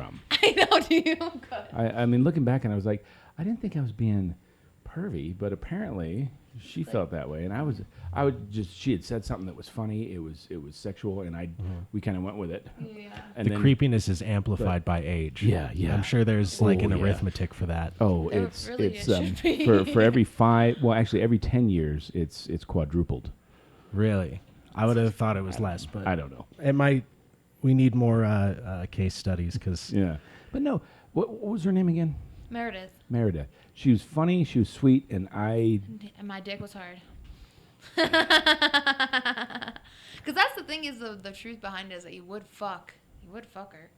from. I know, do you? I mean, looking back, and I was like, I didn't think I was being pervy, but apparently she felt that way, and she had said something that was funny. It was sexual, and we kind of went with it. Yeah. And the then, creepiness is amplified by age. Yeah. I'm sure there's like an arithmetic for that. Oh, It it's really should be. for every 5. Well, actually, every 10 years, it's quadrupled. Really, I would have thought it was less, but I don't know. it might. We need more case studies because Yeah, but no. What was her name again? Meredith. She was funny. She was sweet, and And my dick was hard. Because that's the thing is the truth behind it is that you would fuck her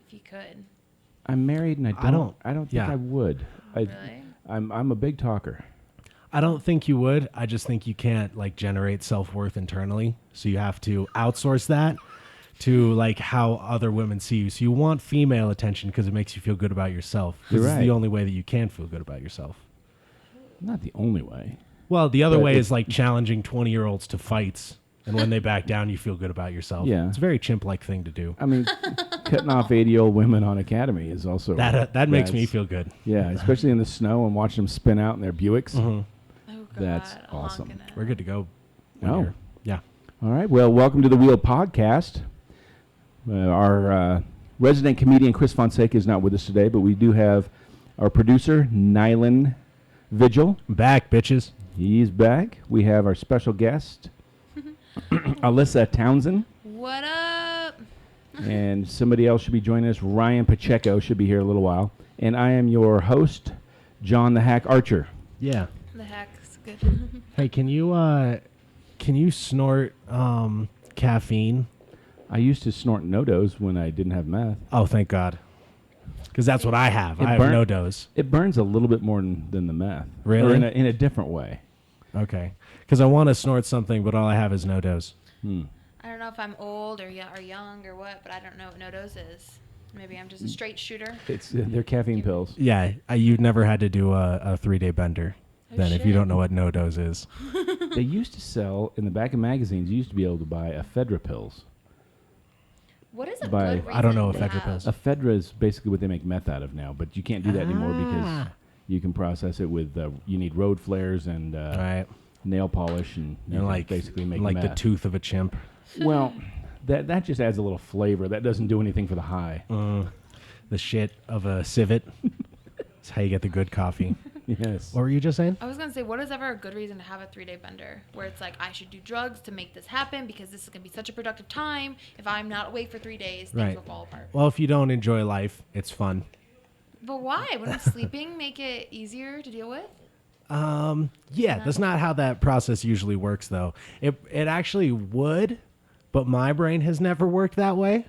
if you could. I'm married, and I don't think I would. Really? I'm a big talker. I don't think you would. I just think you can't like generate self-worth internally, so you have to outsource that to like how other women see you. So you want female attention because it makes you feel good about yourself. This is the only way that you can feel good about yourself. Not the only way. Well, the other way is like challenging 20-year-olds to fights, and when they back down, you feel good about yourself. Yeah. It's a very chimp-like thing to do. I mean, cutting off 80-year-old women on Academy is also That makes me feel good. Yeah, especially in the snow and watching them spin out in their Buicks. Oh God, That's awesome. We're good to go. Oh, yeah. All right. Well, welcome to the Wheel Podcast. Our resident comedian Chris Fonseca is not with us today, but we do have our producer Nyland Vigil. I'm back, bitches. He's back. We have our special guest Alyssa Townsend. What up? And somebody else should be joining us. Ryan Pacheco should be here a little while. And I am your host, John the Hack Archer. Yeah. The heck's good. Hey, can you snort caffeine? I used to snort no-dos when I didn't have meth. Oh, thank God. Because that's what I have. I have no dose. It burns a little bit more than the meth. Really? Or in a different way. Okay. Because I want to snort something, but all I have is no dose. I don't know if I'm old or young or what, but I don't know what no dose is. Maybe I'm just a straight shooter. They're caffeine pills. Yeah, you've never had to do a 3-day bender. Then if you don't know what no dose is. They used to sell, in the back of magazines, you used to be able to buy ephedra pills. What is a By- good reason I don't know to ephedra have? pills. Ephedra is basically what they make meth out of now, but you can't do that anymore because you can process it with, you need road flares and Right. nail polish, and you And can basically make like the meth. tooth of a chimp. Well, that just adds a little flavor. That doesn't do anything for the high. The shit of a civet. That's how you get the good coffee. Yes. What were you just saying? I was going to say, what is ever a good reason to have a 3-day bender where it's like, I should do drugs to make this happen because this is going to be such a productive time. If I'm not awake for 3 days, things will fall apart. Well, if you don't enjoy life, it's fun. But why? Wouldn't sleeping make it easier to deal with? Yeah, that's not how that process usually works, though. It actually would, but my brain has never worked that way.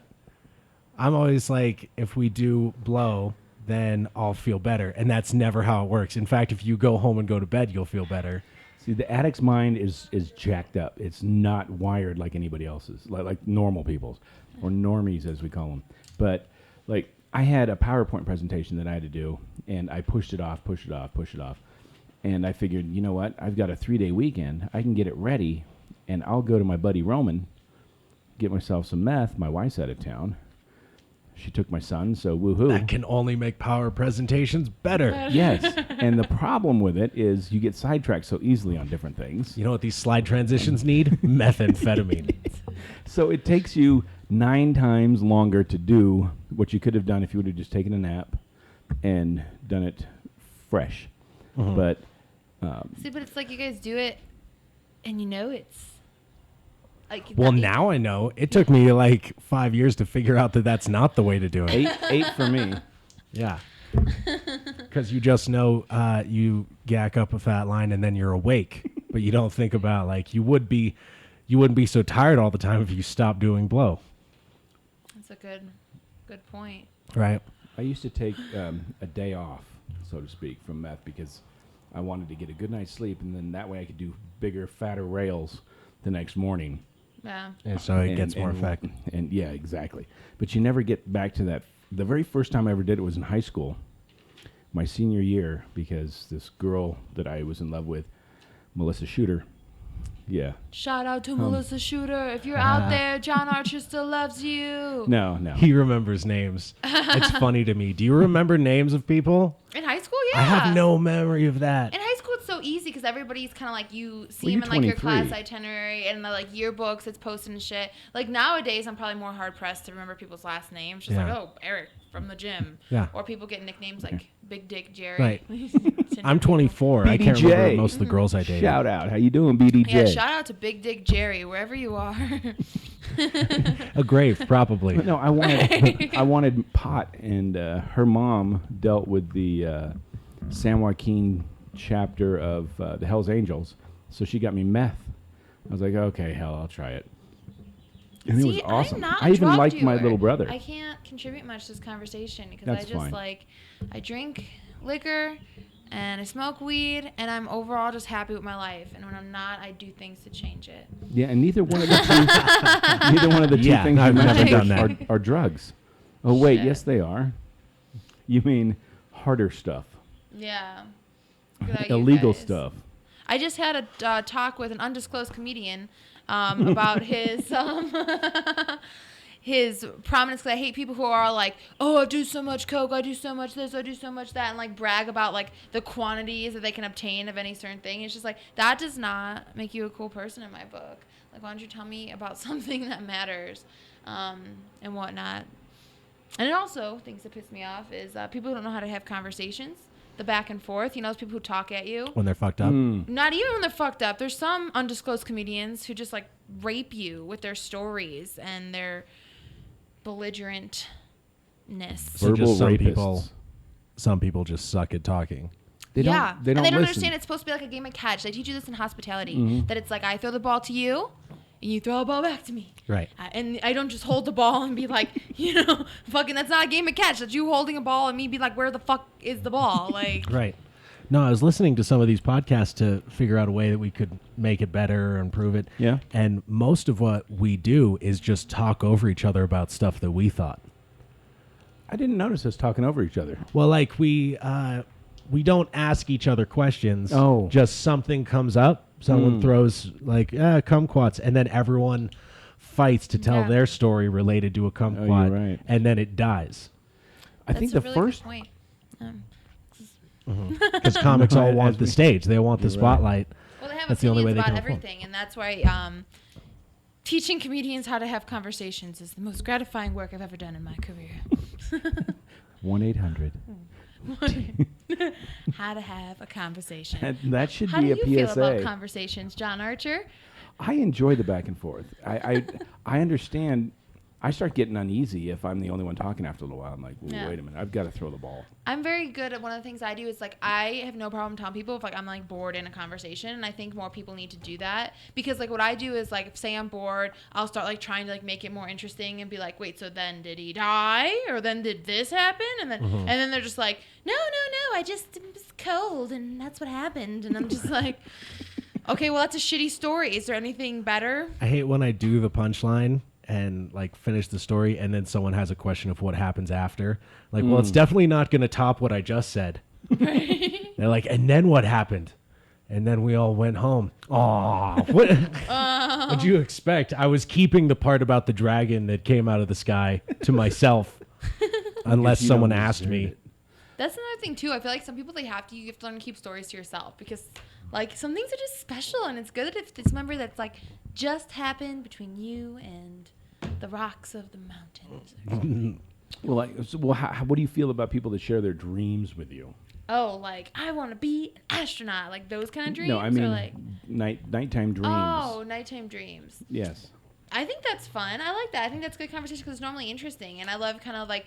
I'm always like, if we do blow, then I'll feel better. And that's never how it works. In fact, if you go home and go to bed, you'll feel better. See, the addict's mind is jacked up. It's not wired like anybody else's, like normal people's, or normies as we call them. But like, I had a PowerPoint presentation that I had to do, and I pushed it off. And I figured, you know what? I've got a 3-day weekend. I can get it ready, and I'll go to my buddy Roman, get myself some meth. My wife's out of town. She took my son, so woohoo. That can only make power presentations better. Yes, and the problem with it is you get sidetracked so easily on different things. You know what these slide transitions need? Methamphetamine. So it takes you 9 times longer to do what you could have done if you would have just taken a nap and done it fresh. But See, but it's like you guys do it and you know it's like... Well, now I know. It took me like 5 years to figure out that that's not the way to do it. eight for me. Yeah. Because you just know you gack up a fat line and then you're awake. But you don't think about like you wouldn't be so tired all the time if you stopped doing blow. That's a good point. Right. I used to take a day off, so to speak, from meth because I wanted to get a good night's sleep, and then that way I could do bigger, fatter rails the next morning. Yeah. And so it gets more effective. And yeah, exactly. But you never get back to that. The very first time I ever did it was in high school, my senior year, because this girl that I was in love with, Melissa Shooter, Yeah. Shout out to Melissa Shooter. If you're out there, John Archer still loves you. No. He remembers names. It's funny to me. Do you remember names of people? In high school, yeah. I have no memory of that. In high school, it's so easy because everybody's kind of like, you see Well, them in like your 23. class itinerary and the like yearbooks, it's posted and shit. Like nowadays, I'm probably more hard pressed to remember people's last names. Just like, Yeah. oh, Eric from the gym. Yeah. Or people get nicknames like Big Dick Jerry. Right. Tinder I'm people. 24. I can't BDJ. remember most of the girls I dated. Shout out. How you doing, BDJ? Yeah, shout out to Big Dick Jerry, wherever you are. A grave, probably. No, I wanted pot, and her mom dealt with the San Joaquin chapter of the Hell's Angels, so she got me meth. I was like, okay, hell, I'll try it. And it was awesome. I'm not I even drug liked my dealer. little brother. I can't contribute much to this conversation because That's I just fine. like, I drink liquor and I smoke weed and I'm overall just happy with my life. And when I'm not, I do things to change it. Yeah, and neither one of the two, neither one of the two Yeah, things I've you never mentioned done that. are drugs. Oh wait, Shit. yes they are. You mean harder stuff, Yeah. What about you illegal guys? stuff. I just had a talk with an undisclosed comedian about his prominence. Because I hate people who are like, oh, I do so much coke, I do so much this, I do so much that, and like brag about like the quantities that they can obtain of any certain thing. It's just like, that does not make you a cool person in my book. Like, why don't you tell me about something that matters and whatnot. And it also, things that piss me off is people who don't know how to have conversations. The back and forth, you know, those people who talk at you. When they're fucked up. Not even when they're fucked up. There's some undisclosed comedians who just like rape you with their stories and their belligerentness. So Verbal just rapists. some people just suck at talking. They don't. Yeah, They don't and they don't listen. understand it's supposed to be like a game of catch. They teach you this in hospitality, that it's like I throw the ball to you, and you throw a ball back to me. Right. And I don't just hold the ball and be like, you know, fucking, that's not a game of catch. That's you holding a ball and me be like, where the fuck is the ball? Like, Right. No, I was listening to some of these podcasts to figure out a way that we could make it better or improve it. Yeah. And most of what we do is just talk over each other about stuff that we thought. I didn't notice us talking over each other. Well, like we don't ask each other questions. Oh. Just something comes up. Someone throws like kumquats, and then everyone fights to tell Yeah. their story related to a kumquat, right. and then it dies. I think that's the a really first. good point. Because comics all As want the we- stage. They want the You're right. spotlight. Well, they have That's the only way opinions they about can afford. everything, and that's why teaching comedians how to have conversations is the most gratifying work I've ever done in my career. 1-800. How to have a conversation. That should How be do a you PSA. feel about conversations, John Archer? I enjoy the back and forth. I understand. I start getting uneasy if I'm the only one talking after a little while. I'm like, well, Yeah. wait a minute, I've got to throw the ball. I'm very good at one of the things I do is like I have no problem telling people if like I'm like bored in a conversation, and I think more people need to do that because like what I do is like if say I'm bored, I'll start like trying to like make it more interesting and be like, wait, so then did he die or then did this happen and then they're just like, no, I just it was cold and that's what happened, and I'm just like, okay, well that's a shitty story. Is there anything better? I hate when I do the punchline and like finish the story, and then someone has a question of what happens after. Like, well, it's definitely not going to top what I just said. They're like, and then what happened? And then we all went home. Aw, what? What'd you expect? I was keeping the part about the dragon that came out of the sky to myself, unless you someone don't asked deserve me. it. That's another thing too. I feel like some people you have to learn to keep stories to yourself because like some things are just special, and it's good if it's a memory that's like just happened between you and the rocks of the mountains. What do you feel about people that share their dreams with you? Oh, like I want to be an astronaut, like those kind of dreams. No, I mean or like nighttime dreams. oh, nighttime dreams. Yes. I think that's fun. I like that. I think that's good conversation because it's normally interesting, and I love kind of like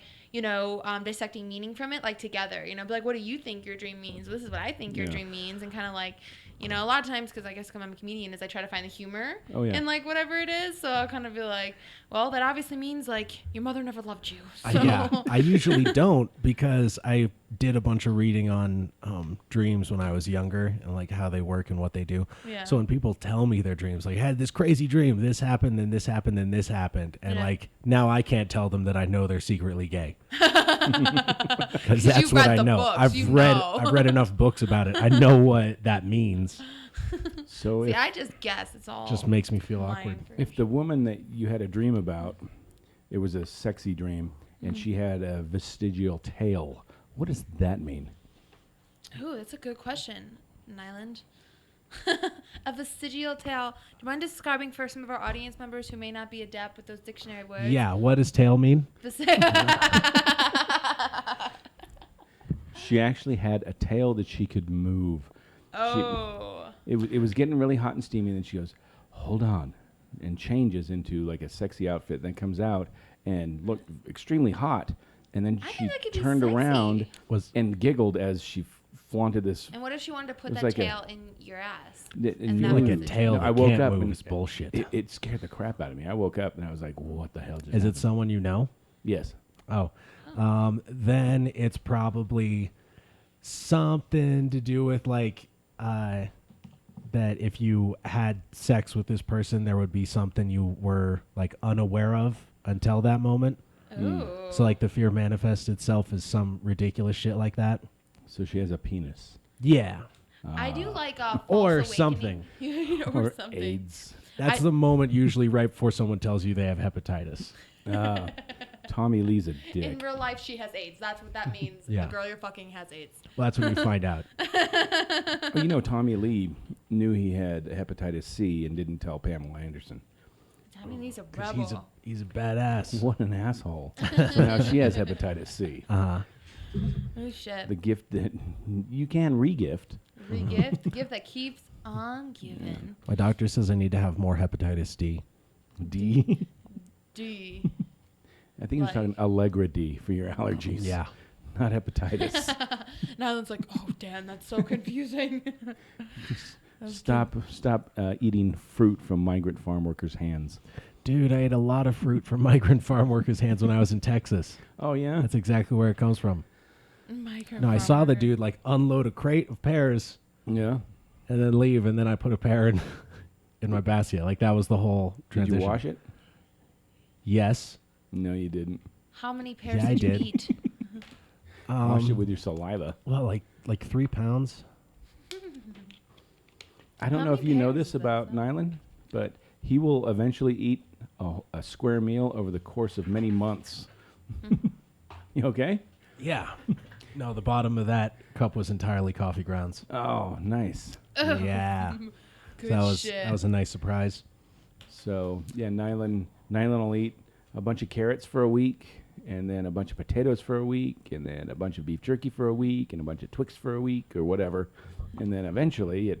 dissecting meaning from it, like together. You know, be like, what do you think your dream means? This is what I think your Yeah. dream means, and kind of like, a lot of times because I guess I'm a comedian, is I try to find the humor Yeah. in like whatever it is. So I'll kind of be like, well, that obviously means like your mother never loved you. So I usually don't because I did a bunch of reading on dreams when I was younger and like how they work and what they do. Yeah. So when people tell me their dreams, like I had this crazy dream, this happened, then this happened, then this happened, and Yeah. like now I can't tell them that I know they're secretly gay because you that's what read I the know. books, I've you read know. I've read enough books about it. I know what that means. So See, I just guess. It's all Just makes me feel my awkward. if the woman that you had a dream about, it was a sexy dream, and she had a vestigial tail, what does that mean? Ooh, that's a good question, Nyland. A vestigial tail. Do you mind describing for some of our audience members who may not be adept with those dictionary words? Yeah, what does tail mean? She actually had a tail that she could move. Oh. It was getting really hot and steamy, and then she goes, hold on, and changes into like a sexy outfit, then comes out and looked extremely hot, and then I she think that could be turned sexy. around and giggled as she flaunted this. And what if she wanted to put It was that like tail in your ass? It And that Like was a the tail No, that I woke can't up move and is bullshit. It scared the crap out of me. I woke up and I was like, what the hell just Is it happened? someone you know? Yes. Oh. Then it's probably something to do with like that if you had sex with this person, there would be something you were like unaware of until that moment. Ooh. So like the fear manifests itself as some ridiculous shit like that. So she has a penis. Yeah. I do like false Or awakening. something. or something. AIDS. That's the moment usually right before someone tells you they have hepatitis. Tommy Lee's a dick. In real life, she has AIDS. That's what that means. Yeah. The girl you're fucking has AIDS. Well, that's when you find out. Well, you know, Tommy Lee knew he had hepatitis C and didn't tell Pamela Anderson. I mean, he's a 'Cause rebel. he's a badass. What an asshole. So now she has hepatitis C. Oh, shit. The gift that you can re-gift. Re-gift. The gift that keeps on giving. My doctor says I need to have more hepatitis D. D. D. I think he was talking Allegra D for your allergies. Yeah. Not hepatitis. Nyland's like, oh, damn, that's so confusing. Stop eating fruit from migrant farm workers' hands. Dude, I ate a lot of fruit from migrant farm workers' hands when I was in Texas. Oh, yeah? That's exactly where it comes from. No, I saw the dude like unload a crate of pears Yeah. and then leave, and then I put a pear in my basket. Like that was the whole Did transition. you wash it? Yes. No, you didn't. How many pears Yeah, I did you did. eat? Wash it with your saliva. Well, like 3 pounds. I don't How know if many you know pears this is that, about though? Nyland, but he will eventually eat a square meal over the course of many months. You okay? Yeah. No, the bottom of that cup was entirely coffee grounds. Oh, nice. Yeah. Good that shit. was a nice surprise. So, yeah, Nyland will eat a bunch of carrots for a week, and then a bunch of potatoes for a week, and then a bunch of beef jerky for a week, and a bunch of Twix for a week, or whatever. And then eventually,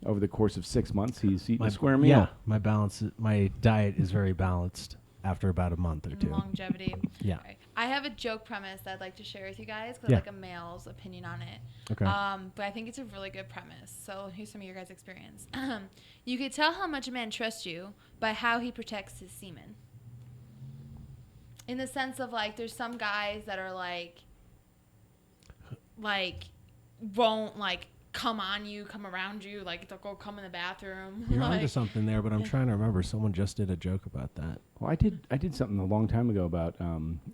over the course of 6 months, he's eating a square meal. Yeah, my diet is very balanced after about a month or two. Longevity. Yeah. Right. I have a joke premise that I'd like to share with you guys because Yeah. I like a male's opinion on it. Okay. But I think it's a really good premise. So here's some of your guys' experience. You could tell how much a man trusts you by how he protects his semen. In the sense of like, there's some guys that are like won't like come on you, come around you, like they'll go come in the bathroom. You're like, onto something there, but I'm trying to remember. Someone just did a joke about that. Well, I did something a long time ago about,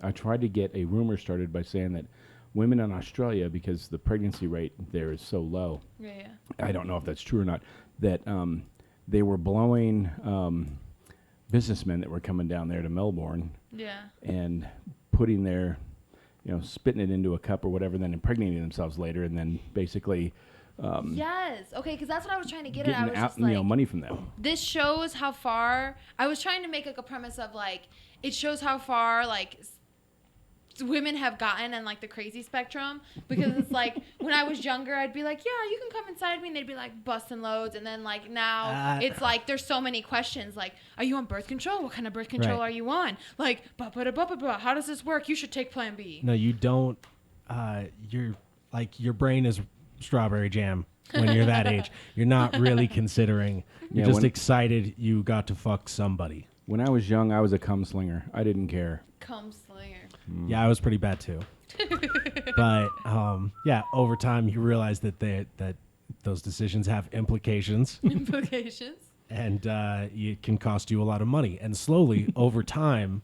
I tried to get a rumor started by saying that women in Australia, because the pregnancy rate there is so low, yeah. I don't know if that's true or not, that they were blowing businessmen that were coming down there to Melbourne Yeah. and putting their, spitting it into a cup or whatever, then impregnating themselves later, and then basically Yes. Okay, because that's what I was trying to get at. I getting was out, just like, money from them. this shows how far. I was trying to make like a premise of like, it shows how far like women have gotten and like the crazy spectrum, because it's like when I was younger I'd be like, yeah, you can come inside me, and they'd be like busting loads, and then like now it's like there's so many questions like, are you on birth control? What kind of birth control Right. are you on? Like how does this work? You should take plan B. No, you don't. You're like your brain is strawberry jam when you're that age. You're not really considering. You're Yeah, just excited you got to fuck somebody. When I was young, I was a cum slinger. I didn't care. Come slinger. Yeah, I was pretty bad too. But yeah, over time you realize that those decisions have implications, Implications. and it can cost you a lot of money. And slowly over time,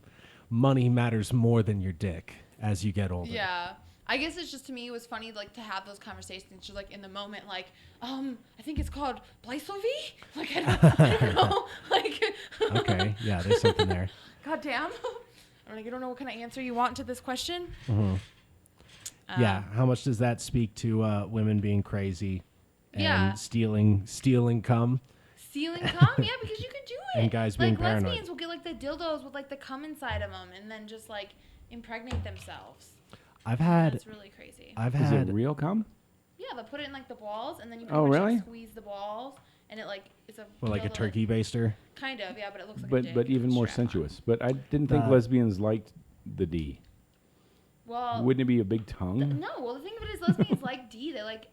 money matters more than your dick as you get older. Yeah. I guess it's just, to me, it was funny, like, to have those conversations, just, like, in the moment, like, I think it's called Blysovi? Like, I don't know. Like, Okay, yeah, there's something there. God damn. I'm like, I don't know what kind of answer you want to this question. Mm-hmm. Yeah, how much does that speak to women being crazy and Yeah. stealing cum? Stealing cum? Yeah, because you could do it. And guys being like, paranoid. lesbians will get, like, the dildos with, like, the cum inside of them and then just, like, impregnate themselves. That's really crazy. Is it real cum? Yeah, they'll put it in, like, the balls, and then you Oh, pretty much really? like, squeeze the balls, and it, like, it's a... Well, like a dildo, turkey baster? Kind of, yeah, but it looks like a dick. But even more strap-on. sensuous. But I didn't think lesbians liked the D. Well... Wouldn't it be a big tongue? No, well, the thing of it is lesbians like D. They like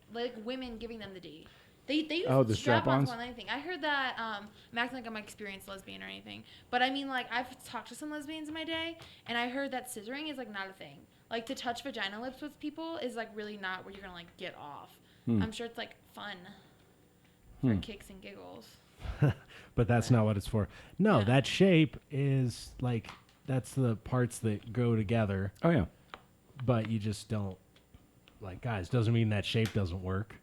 women giving them the D. They use the strap-ons strap-ons? more than anything. I heard that, I'm acting like I'm an experienced lesbian or anything, but I mean, like, I've talked to some lesbians in my day, and I heard that scissoring is, like, not a thing. Like, to touch vagina lips with people is, like, really not where you're gonna, like, get off. I'm sure it's, like, fun for kicks and giggles. But that's not what it's for. No, Yeah. that shape is, like, that's the parts that go together, Oh, yeah. but you just don't, like, guys, doesn't mean that shape doesn't work.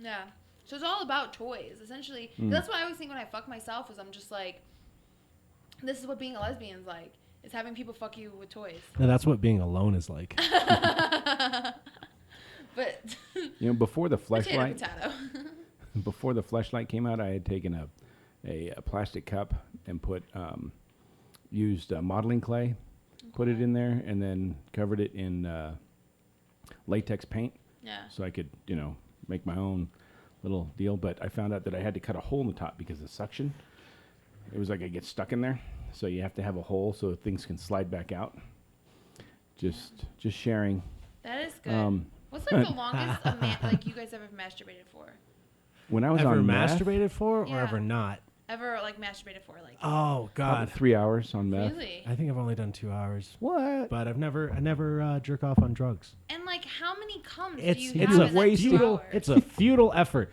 Yeah. So it's all about toys, essentially. 'Cause that's what I always think when I fuck myself is I'm just like, this is what being a lesbian's like. Is having people fuck you with toys. No, that's what being alone is like. But Before the potato, fleshlight, potato. before the fleshlight came out, I had taken a plastic cup and used modeling clay, put it in there, and then covered it in latex paint, Yeah. so I could make my own little deal. But I found out that I had to cut a hole in the top because of the suction. It was like I get stuck in there, so you have to have a hole so things can slide back out. Just sharing. That is good. What's like the longest like you guys ever masturbated for? When I was Ever on meth, masturbated for or Yeah. ever not? Ever like masturbated for like? Oh, about God. 3 hours on meth. Really? I think I've only done 2 hours. What? But I never jerk off on drugs. And like, how many comes do It's you it's have a in that 2 futile hours? it's a futile effort.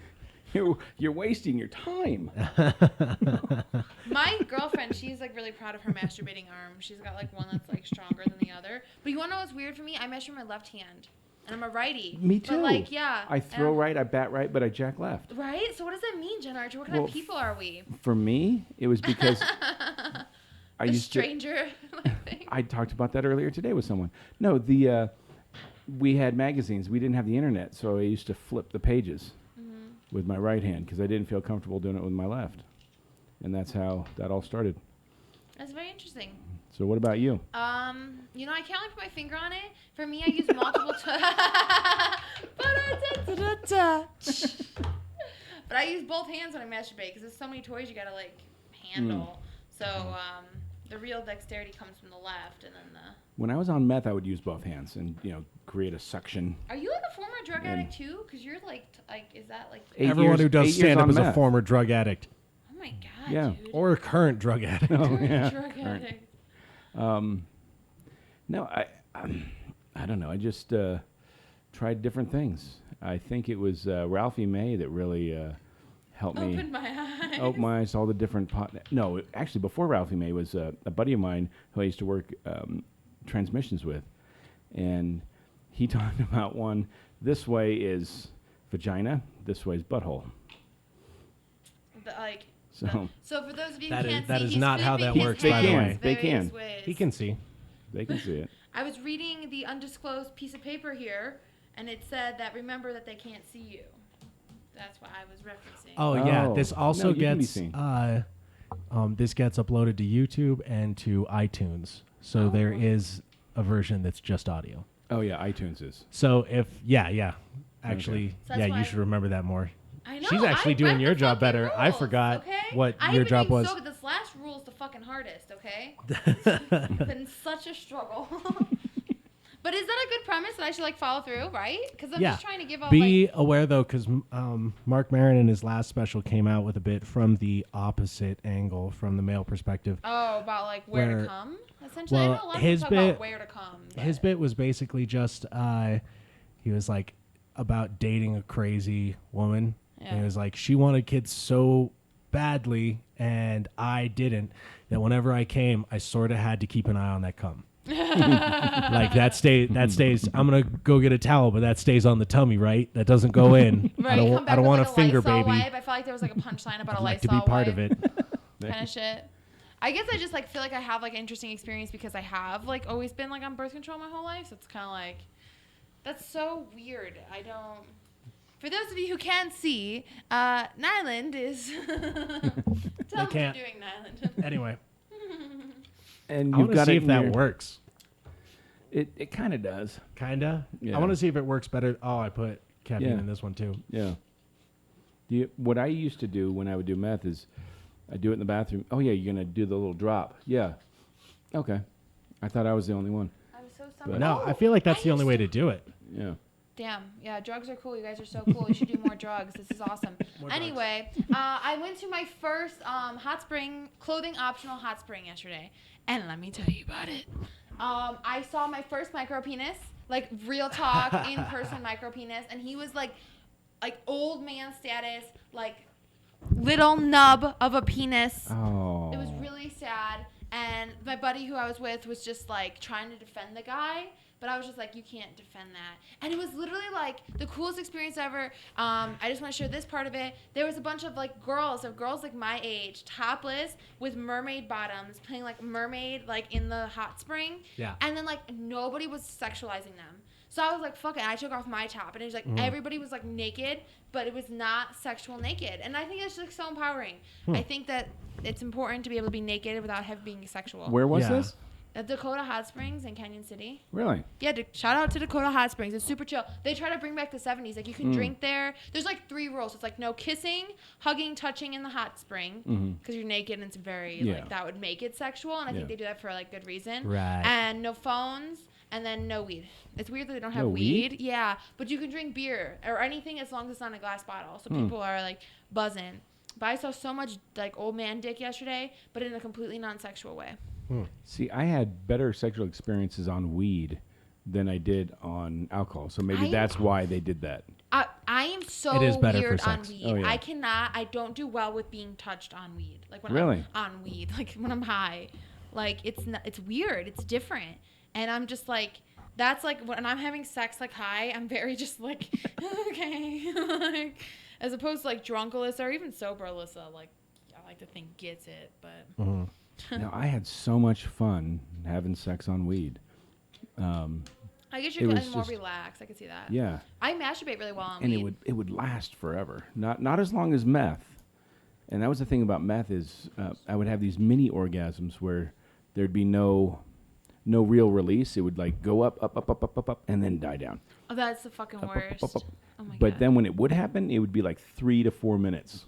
You're wasting your time. My girlfriend, she's like really proud of her masturbating arm. She's got like one that's like stronger than the other. But you wanna know what's weird for me? I measure my left hand, and I'm a righty. Me too. But like, yeah. I throw and- right, I bat right, but I jack left. Right? So what does that mean, Jen Archer? What kind of people are we? For me, it was because I A used to. stranger like thing? I talked about that earlier today with someone. No, we had magazines. We didn't have the internet, so I used to flip the pages with my right hand because I didn't feel comfortable doing it with my left, and that's how that all started. That's very interesting. So what about you? I can't only put my finger on it. For me, I use multiple but I use both hands when I masturbate because there's so many toys you gotta like handle. So the real dexterity comes from the left, and then the. When I was on meth, I would use both hands and create a suction. Are you like a former drug addict too? Because you're like, is that like? 8 Everyone years- who does 8 years stand up on is a meth. former drug addict Oh my god, Yeah. dude. or a current drug addict. Oh, yeah. Drug Current. addict. No, I don't know. I just tried different things. I think it was Ralphie May that really helped me Opened my eyes. open my eyes to all the different No, actually, before Ralphie May was a buddy of mine who I used to work transmissions with, and he talked about one. This way is vagina. This way is butthole. So So for those of you That who is- can't that see, is he's not how flipping that his works, by the hands way. They various can. ways. He can see. they can see it. I was reading the undisclosed piece of paper here, and it said that remember that they can't see you. That's what I was referencing. Oh, yeah. Oh. This also No, you can be gets seen. this gets uploaded to YouTube and to iTunes. So there Oh. is a version that's just audio. Oh yeah, iTunes is. So if actually, So that's yeah, why- you should remember that more. I know. She's actually I doing read your the job fucking better. I rules, forgot okay? what I your have been job doing was. So good. This last rule is the fucking hardest. Okay. It's been such a struggle. But is that a good premise that I should like follow through, right? Because I'm just trying to give all Be aware though, because Mark Maron in his last special came out with a bit from the opposite angle, from the male perspective. about like where Where- to come. Essentially, well, I know a lot of his people talk bit- about where to come. His but- bit was basically just he was like about dating a crazy woman. And Yeah. he was like, she wanted kids so badly, and I didn't. That whenever I came, I sort of had to keep an eye on that cum. Like that stays. I'm gonna go get a towel, but that stays on the tummy, right? That doesn't go in. Right, I don't want a finger Lysol baby. Wipe. I felt like there was like a punchline about a I'd like Lysol to be part wipe of it. kind of shit. I guess I just like feel like I have like an interesting experience because I have like always been like on birth control my whole life. So it's kind of like that's so weird. I don't. For those of you who can see, Nyland is. Tell them can't. you're doing Nyland. Anyway, And I you've want to got see it if in that your- works. It kind of does. Kinda. Yeah. I want to see if it works better. Oh, I put caffeine Yeah. in this one too. Yeah. What I used to do when I would do meth is I'd do it in the bathroom. Oh, yeah, you're going to do the little drop. Yeah. Okay. I thought I was the only one. I was so But- summoned. No, I feel like that's the only used way to- to do it. Yeah. Damn. Yeah, drugs are cool. You guys are so cool. You should do more drugs. This is awesome. Anyway, I went to my first hot spring, clothing optional hot spring yesterday. And let me tell you about it. I saw my first micro penis, like real talk, in person micro penis. And he was like old man status, like little nub of a penis. Oh. It was really sad. And my buddy who I was with was just like trying to defend the guy. But I was just like, you can't defend that. And it was literally like the coolest experience ever. I just want to share this part of it. There was a bunch of like girls like my age, topless with mermaid bottoms, playing like mermaid like in the hot spring. Yeah. And then like nobody was sexualizing them. So I was like, fuck it. I took off my top and it was like everybody was like naked, but it was not sexual naked. And I think it's just so empowering. I think that it's important to be able to be naked without being sexual. Where was Yeah. this? At Dakota Hot Springs in Canyon City. Really? Yeah, shout out to Dakota Hot Springs. It's super chill. They try to bring back the 70s. Like, you can drink there. There's, like, 3 rules. It's, like, no kissing, hugging, touching in the hot spring. Because you're naked and it's very, Yeah. like, that would make it sexual. And I think they do that for, like, good reason. Right. And no phones. And then no weed. It's weird that they don't have No weed. weed? Yeah. But you can drink beer or anything as long as it's not in a glass bottle. So people are, like, buzzing. But I saw so much, like, old man dick yesterday, but in a completely non-sexual way. See, I had better sexual experiences on weed than I did on alcohol. So maybe that's why they did that. I am so It is better for weird on sex. weed. Oh, yeah. I don't do well with being touched on weed. Like when Really? I'm on weed, like when I'm high. Like it's weird. It's different. And I'm just like, that's like when I'm having sex like high, I'm very just like, okay. Like, as opposed to like drunk Alyssa or even sober Alyssa, like I like to think gets it, but. No, I had so much fun having sex on weed. I guess It you're was feeling more just- relaxed. I can see that. Yeah. I masturbate really well on And weed. it would last forever. Not as long as meth. And that was the thing about meth is I would have these mini orgasms where there'd be no real release. It would like go up, and then die down. Oh, that's the fucking worst. up. Oh my But god. then when it would happen, it would be like 3 to 4 minutes.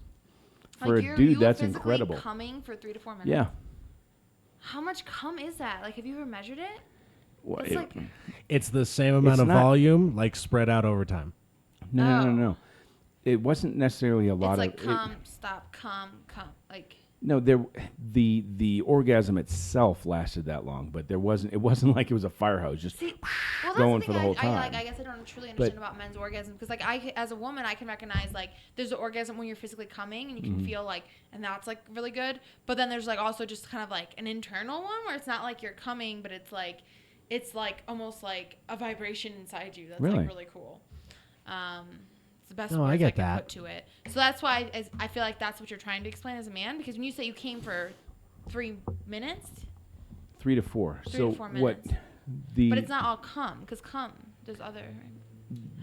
For Like, a you dude, were that's physically incredible. Coming for 3 to 4 minutes. Yeah. How much cum is that? Like, have you ever measured it? Well, It's like It's the same amount It's of not- volume, like spread out over time. no. It wasn't necessarily a lot it's like of. cum, stop, cum. Like No, the orgasm itself lasted that long, but it wasn't like it was a fire hose just see, well, that's going the for thing the whole I time. guess I don't truly understand But- about men's orgasm because like as a woman I can recognize like there's an orgasm when you're physically coming and you Mm-hmm. can feel like and that's like really good. But then there's like also just kind of like an internal one where it's not like you're coming, but it's like almost like a vibration inside you. That's Really? like really cool. It's the best No, I words get can that. put to it. So that's why I feel like that's what you're trying to explain as a man because when you say you came for 3 minutes, 3 to 4. 3 so to 4 what minutes. the but it's not all cum because cum there's other.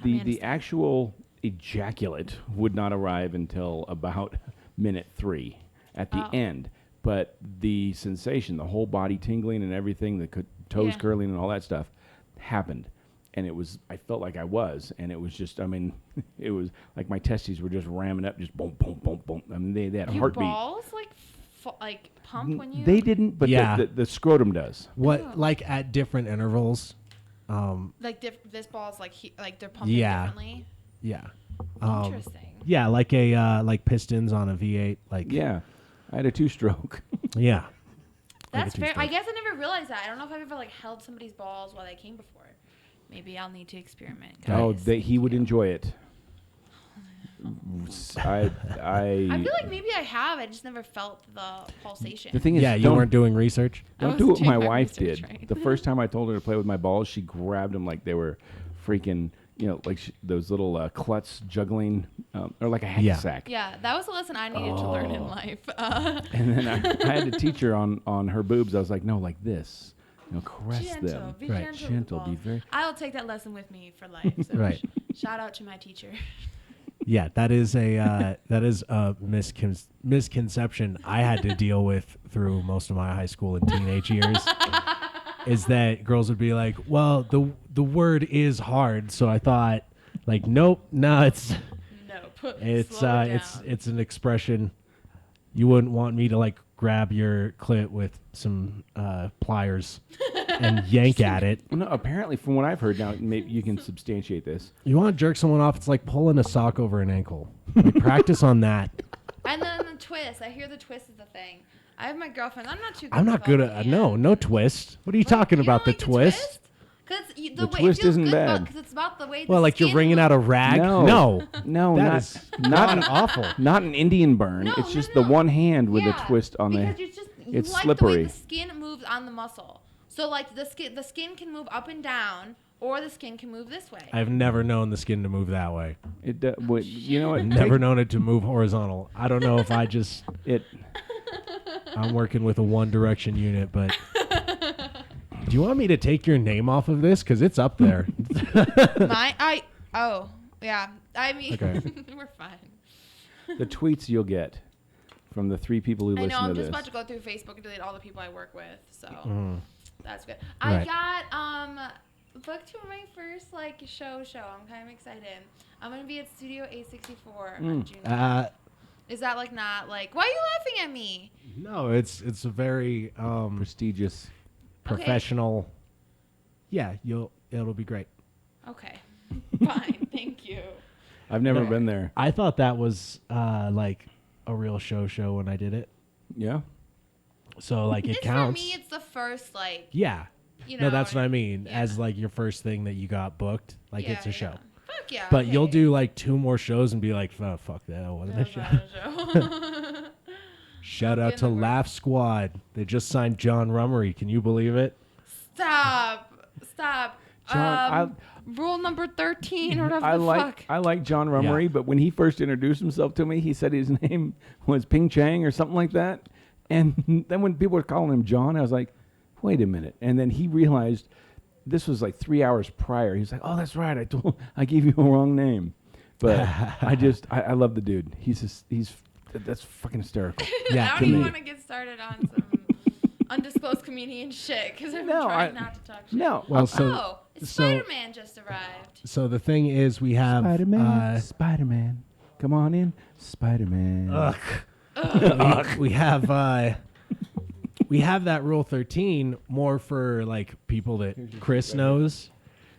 the understand. actual ejaculate would not arrive until about minute 3 at the Oh. end, but the sensation, the whole body tingling and everything, the toes Yeah. curling and all that stuff happened. And I felt like I was, and it was just, I mean, it was like my testes were just ramming up, just boom, boom, boom, boom. I mean, they had a Your heartbeat. balls like pump when you. They didn't, but Yeah. the scrotum does. What, Oh. like at different intervals? Like this ball's like they're pumping Yeah. differently. Yeah. Interesting. Yeah, like like pistons on a V8. Like Yeah, I had a 2-stroke. yeah. That's Like a fair. I two-stroke. guess I never realized that. I don't know if I've ever like held somebody's balls while they came before. Maybe I'll need to experiment. Oh, guys. he would enjoy it. I feel like maybe I have. I just never felt the pulsation. The thing is, Yeah, you weren't doing research. Don't do what doing my my wife research did. right. The first time I told her to play with my balls, she grabbed them like they were freaking, like those little klutz juggling, or like a hacky Yeah. sack. Yeah, that was a lesson I needed to learn in life. And then I had to teach her on her boobs. I was like, no, like this. Caress Gentle, them. be Right. gentle. Gentle, with be balls. very. I'll take that lesson with me for life. So Right. Shout out to my teacher. Yeah, that is a misconception I had to deal with through most of my high school and teenage years. Is that girls would be like, well, the word is hard, so I thought, like, nope, no, it's Nope. it's Slow it it's down. it's an expression. You wouldn't want me to like grab your clit with some pliers and yank at it. Well, no, apparently, from what I've heard now, maybe you can substantiate this. You want to jerk someone off? It's like pulling a sock over an ankle. Like, practice on that. And then the twist. I hear the twist is the thing. I have my girlfriend. I'm not too good I'm not with good all at the no hands. twist. What are you What? talking You about? don't The like twist? Because the The way twist it feels isn't good bad. because it's about the way. Well, the like you're skin wringing out a moves. rag? No, No, not God an awful. Not an Indian burn. No, it's no, just no. the one hand with Yeah, a twist on because the. you just It's like slippery. the way the skin moves on the muscle. So like the skin can move up and down, or the skin can move this way. I've never known the skin to move that way. You know what? Never known it to move horizontal. I don't know if I just It. I'm working with a one direction unit, but do you want me to take your name off of this? Because it's up there. Yeah. I mean, Okay. we're fine. The tweets you'll get from the 3 people who I listen know. I'm to just this. about to go through Facebook and delete all the people I work with. So that's good. Right. I got booked for my first show. I'm kind of excited. I'm gonna be at Studio A64 on June 9th. Is that not why are you laughing at me? No, it's a very Prestigious. professional. Yeah, it'll be great. Okay. Fine. Thank you. I've never been there. I thought that was like a real show when I did it. Yeah. So it It's counts. For me, it's the first Yeah. you No, know. that's what I mean. yeah. As your first thing that you got booked, it's a show. Fuck yeah. But you'll okay. do 2 more shows and be like, oh, fuck that, wasn't a That was show. not a show. Shout out Get to in the Laugh Squad. They just signed John Rummery. Can you believe it? Stop. John, Rule number 13 or whatever I the like fuck. John Rummery, Yeah. but when he first introduced himself to me, he said his name was Ping Chang or something like that. And then when people were calling him John, I was like, wait a minute. And then he realized this was 3 hours prior. He was like, oh, that's right. I gave you a wrong name. But I love the dude. That's fucking hysterical. Yeah, I to don't even me. want to get started on some undisclosed comedian shit because I've been No, trying not to talk shit. No. Well, so Spider-Man just arrived. so the thing is, we have Spider-Man. Come on in, Spider-Man. we have we have that Rule 13 more for people that Chris knows,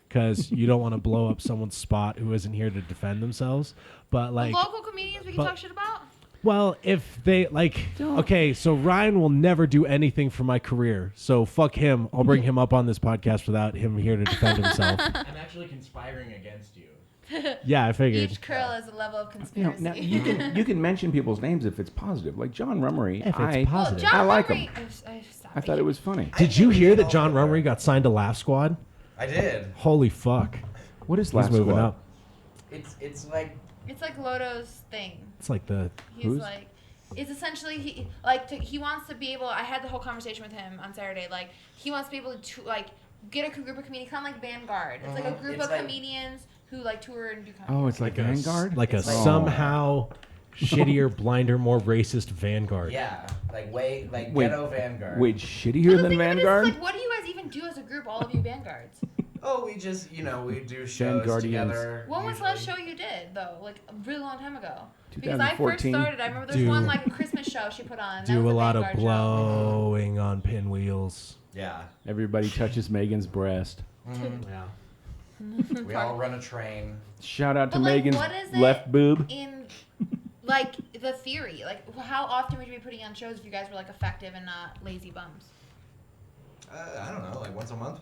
because you don't want to blow up someone's spot who isn't here to defend themselves. But Local comedians we can but- talk shit about? well, if they okay, so Ryan will never do anything for my career, so fuck him. I'll bring him up on this podcast without him here to defend himself. I'm actually conspiring against you. Yeah, I figured. Each curl is a level of No, conspiracy. now you can mention people's names if it's positive. Like John Rummery. If it's Well, positive. John I like Murray- him. stop I thought it was funny. Did you hear that John Rummery got signed to Laugh Squad? I did. Holy fuck. What is He's Laugh moving Squad? up. It's like It's like Loto's thing. It's like the He's Who's? it's essentially he wants to be able. I had the whole conversation with him on Saturday. He wants to be able to get a group of comedians, kind of like Vanguard. It's like a group It's of like- comedians who tour and do comedy. Oh, it's like Vanguard. like a It's like- somehow shittier, blinder, more racist Vanguard. yeah, Wait. ghetto Vanguard. Wait, shittier the than thing of it is, Vanguard? what do you guys even do as a group? All of you Vanguards. Oh, we just we do shows Vanguardians. together. When was the last show usually. you did though? A really long time ago. Because I first 2014. started. I remember there's one a Christmas show she put on. That Do was a lot of Vanguard show. blowing on pinwheels. Yeah, Everybody touches Megan's breast. Yeah. we all run a train. Shout out to But, Megan's what is it left boob. in the theory? How often would you be putting on shows if you guys were effective and not lazy bums? I don't know, once a month.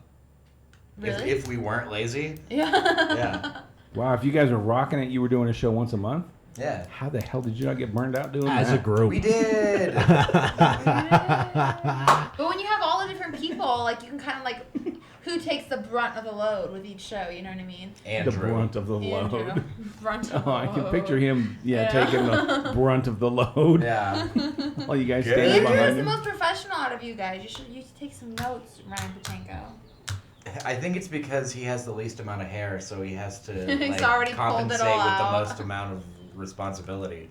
Really? If we weren't lazy. Yeah. Yeah. Wow, if you guys were rocking it, you were doing a show once a month? Yeah. How the hell did you not get burned out doing As that? a group. We did. But when you have all the different people, like you can kind of like, who takes the brunt of the load with each show? You know what I mean? Andrew. The brunt of the Andrew. load. Brunt of Oh, the I can load. picture him, Yeah. taking the brunt of the load. Yeah. While you guys Good. stand Andrew behind is the him. most professional out of you guys. You should take some notes, Ryan Pacheco. I think it's because he has the least amount of hair, so he has to He's already pulled it compensate all with out. the most amount of responsibility.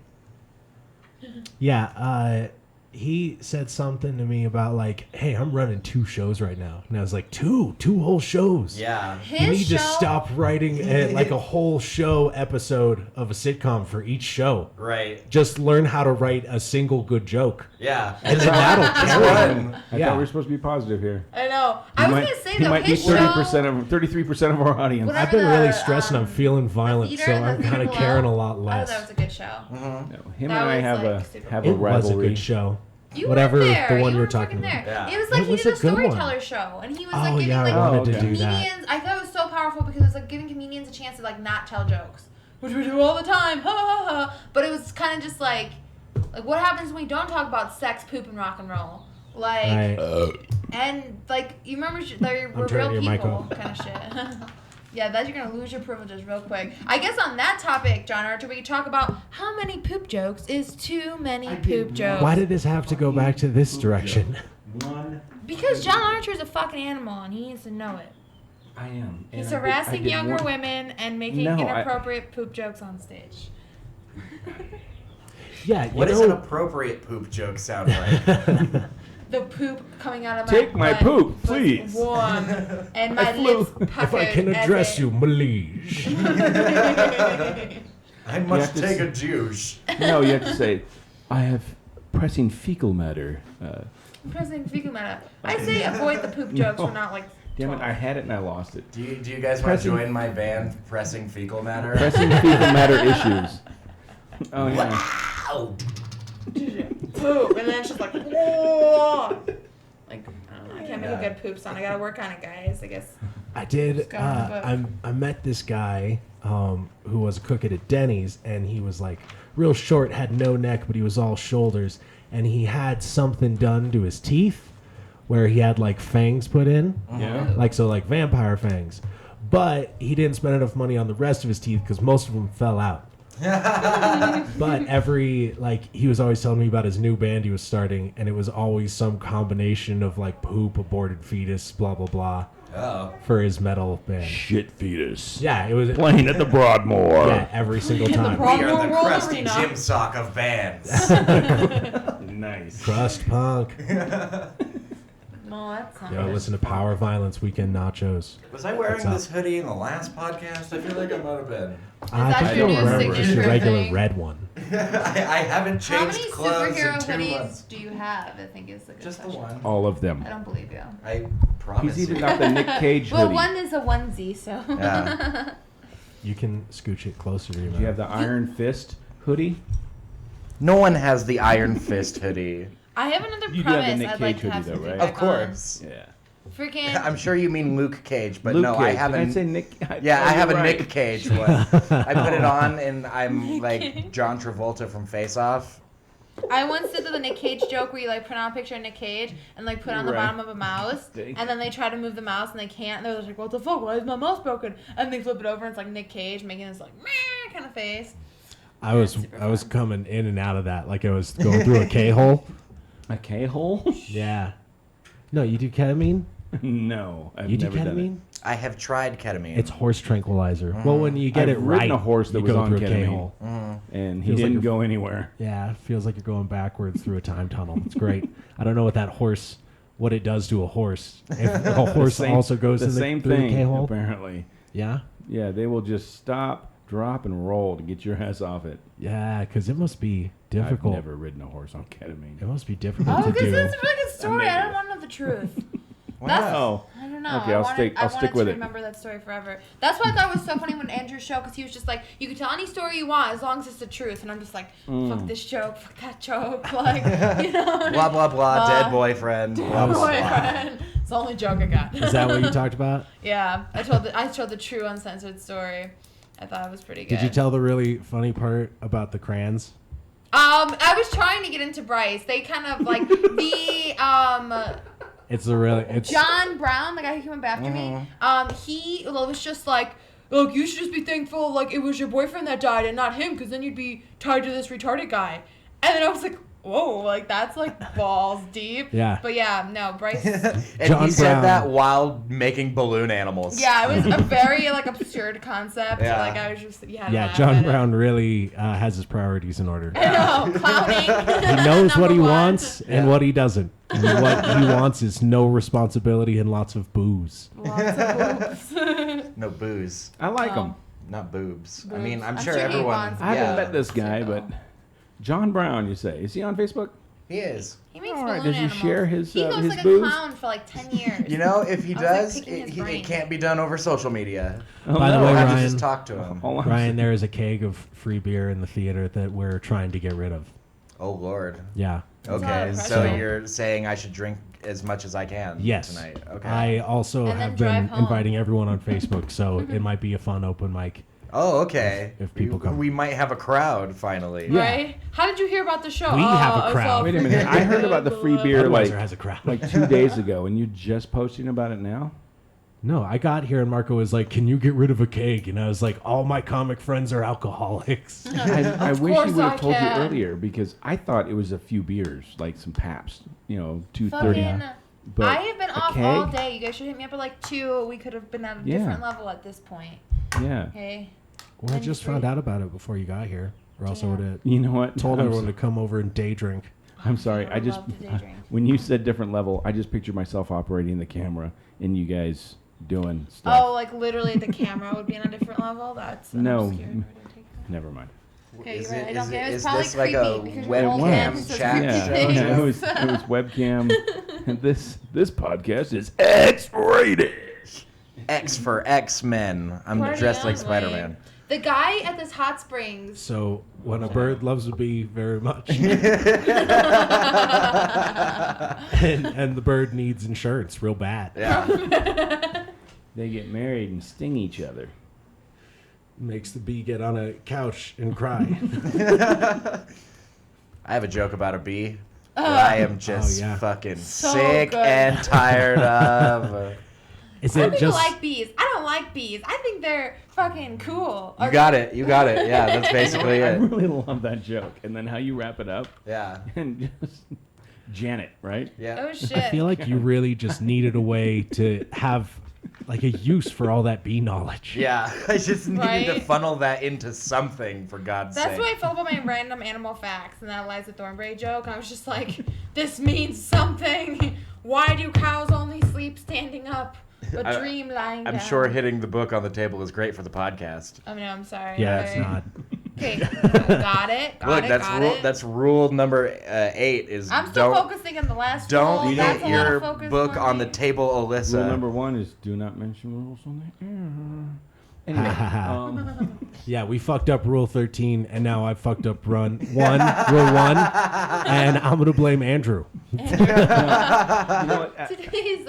Yeah, he said something to me about like, "Hey, I'm running 2 shows right now," and I was like, "2 whole shows." Yeah. You need to show- stop writing like a whole show episode of a sitcom for each show. Right. Just learn how to write a single good joke, Yeah. and then that'll carry One. it. I Yeah. thought we were supposed to be positive here. I know. I was gonna say he though, might be his 33% of our audience. Whatever I've been the, really stressed and I'm feeling violent, theater so and the I'm kind theater of caring a below. lot Oh, less. that was a good show. No, him That and I was, have like, super a It was a rivalry. good show. You Whatever weren't there. the one you you're were talking fucking about. there. Yeah. It was like It he was did a a good one. storyteller show, and he was Oh, like giving yeah, I like wanted okay. to do that. comedians. I thought it was so powerful because it was like giving comedians a chance to like not tell jokes, which we do all the time. Ha ha ha. But it was kind of just like what happens when we don't talk about sex, poop, and rock and roll, like. Right. And like you remember, we're turning real your mic people, off. kind of shit. Yeah, that you're gonna lose your privileges real quick. I guess on that topic, John Archer, we could talk about how many poop jokes is too many poop jokes. Why did this have to go back to this direction? One. Because John Archer is a fucking animal and he needs to know it. I am. He's And I harassing did younger one- women and making No, inappropriate poop jokes on stage. Yeah, What does an appropriate poop joke sound like? The poop coming out of my Take my butt poop, was please. warm, and my flew. lips If puckered. I can address you, Malige. I must You have take to a douche. No, you have to say, I have pressing fecal matter. President fecal matter. I say avoid the poop jokes. We're not like. Damn it, 12. I had it and I lost it. Do you guys want to Pressing- join my band, Pressing Fecal Matter? Pressing fecal matter issues. Oh, yeah. Ow! Poop, and then it's just like, whoa. Like, I don't know. I can't make a good poop sound. I gotta work on it, guys. I guess. I did. go on the book. I met this guy who was a cook at Denny's, and he was like real short, had no neck, but he was all shoulders, and he had something done to his teeth, where he had like fangs put in, Yeah. like vampire fangs, but he didn't spend enough money on the rest of his teeth because most of them fell out. But he was always telling me about his new band he was starting, and it was always some combination of like poop, aborted fetus, blah blah blah, Oh. for his metal band. Shit fetus. Yeah, it was Playing at the Broadmoor. yeah every single time. Broad- We are the Roll crusty arena. gym sock of bands. Nice. Crust punk. No, that's not. Yo, listen to Power Violence Weekend Nachos. Was I wearing What's up? this hoodie in the last podcast? I feel like I might have been. I that think your you'll new remember it's your signature regular thing? red one. I haven't How changed many clothes superhero in 2 hoodies months. do you have? I think is the good Just the question. one. All of them. I don't believe you. I promise. He's even you. got the Nick Cage Well, hoodie. one is a onesie, so. Yeah. You can scooch it closer to your Do you have mouth. the Iron Fist hoodie? No one has the Iron Fist hoodie. I have another You do have the premise Nick I'd like Cage to have hoodie, some though, right? feedback Of course. Yeah. on. Freaking. I'm sure you mean Luke Cage, but Luke no, Cage. I have Did a I say Nick? yeah, I have a You're right. Nick Cage one. I put it on and I'm like John Travolta from Face Off. I once did the Nick Cage joke where you like print out a picture of Nick Cage and like put it on the Right. bottom of a mouse, Thank and then they try to move the mouse and they can't. And they're just like, "What the fuck? Why is my mouse broken?" And they flip it over and it's like Nick Cage making this like meh kind of face. I was coming in and out of that like I was going through a K-hole. A K-hole? Yeah. No, you do ketamine? No, I've You do never done ketamine? I have tried ketamine. It's horse tranquilizer. Well, when you get I've it ridden right, a horse that you was go on through a ketamine. K-hole. and he Feels like didn't you're- go anywhere. Yeah, it feels like you're going backwards through a time tunnel. It's great. I don't know what it does to a horse. If a horse also goes the in same through thing, the K-hole. apparently. Yeah? Yeah, they will just stop, drop, and roll to get your ass off it. Yeah, because it must be difficult. I've never ridden a horse on ketamine. It must be difficult Oh, to because do. it's a really good story. I Maybe. don't want to know the truth. Oh, I don't know. Okay, I'll stick with to it. remember that story forever. That's why I thought it was so funny when Andrew's show, because he was just like, you can tell any story you want as long as it's the truth. And I'm just like, fuck this joke, fuck that joke. Like, you know. blah blah blah. Dead boyfriend. Blah, blah, blah. Boyfriend. It's the only joke I got. Is that what you talked about? Yeah, I told the true uncensored story. I thought it was pretty good. Did you tell the really funny part about the crayons? I was trying to get into Bryce. They kind of like It's John Brown, the guy who came up after me. He was just like, look, you should just be thankful like it was your boyfriend that died and not him, because then you'd be tied to this retarded guy. And then I was like, whoa, like that's like balls deep. Yeah. But yeah, no, Bryce. And John he said Brown. that while making balloon animals. Yeah, it was a very like absurd concept. Yeah. Like I was just John Brown really has his priorities in order. I know, clowning. He knows what he Number one. wants and what he doesn't. And what he wants is no responsibility and lots of booze. Lots of boobs. No booze. I like him. Not boobs. I Boobs. mean, I'm I'm sure sure he everyone. wants I haven't yeah. met this guy, but John Brown, you say, is he on Facebook? He is. He makes All right, balloon does he animals. share his, He goes his like boobs? a clown for like 10 years. You know, if he I was, like, does, picking his brain. it can't be done over social media. Oh, By the no. way, We'll have to Ryan- just talk to him. Hold on. Ryan, there is a keg of free beer in the theater that we're trying to get rid of. Oh Lord. Yeah. a lot Okay, of so pressure. you're saying I should drink as much as I can Yes. tonight. Okay. I also And then have drive been home. inviting everyone on Facebook, so it might be a fun open mic. Oh, okay. If people come. we might have a crowd finally. Yeah. Right? How did you hear about the show? We have a I crowd. saw Wait a minute. I heard about the free beer Budweiser has a crowd. like 2 days ago, and you're just posting about it now? No, I got here and Marco was like, "Can you get rid of a keg?" And I was like, "All my comic friends are alcoholics." I wish course he would I have told you can. earlier, because I thought it was a few beers, like some Pabst, 230. Fucking, But I have been a off keg? all day. You guys should hit me up at like 2. We could have been at a Yeah. different level at this point. Yeah. Okay. Well, I just found out about it before you got here, or else I would have You know what? told I'm everyone so- to come over and day drink. I'm sorry. I I would just love to day drink. when you said different level, I just pictured myself operating the camera and you guys doing stuff. Oh, like literally the camera would be on a different level? That's No. scared. Why did I take that? Never mind. Okay, Is you're right. it- I don't is get it- it. It's is probably this like creepy a because you're old webcam man who says chat creepy Yeah, show? things. yeah, it was webcam. And this podcast is X-rated. X for X-Men. I'm Party dressed like on, Spider-Man. The guy at this hot springs. So when a bird loves a bee very much, and the bird needs insurance real bad, Yeah. They get married and sting each other. makes the bee get on a couch and cry. I have a joke about a bee that I am just yeah. fucking So sick good. and tired of. Is Some it people just like bees. I don't like bees. I think they're fucking cool. You got it. You got it. Yeah, that's basically I it. really love that joke. And then how you wrap it up Yeah. and just Janet, right? Yeah. Oh shit. I feel like you really just needed a way to have like a use for all that bee knowledge. Yeah. I just needed to Right? funnel that into something, for God's That's sake. why I felt about my random animal facts and that Eliza Thornberry joke. I was just like, this means something. Why do cows only sleep standing up, but I- dream lying down? I'm sure hitting the book on the table is great for the podcast. Oh no, I'm sorry. Yeah, Alright. it's not. Okay, got it. Got Look, it. that's got rule. it. That's rule number 8. Is I'm still don't focusing on the last rule. don't That's hit a lot of your focus book for on me. the table, Alyssa. Rule number 1 is do not mention rules on the air. Anyway, Yeah, we fucked up Rule 13, and now I fucked up Rule 1, and I'm gonna blame Andrew. you know what? Today's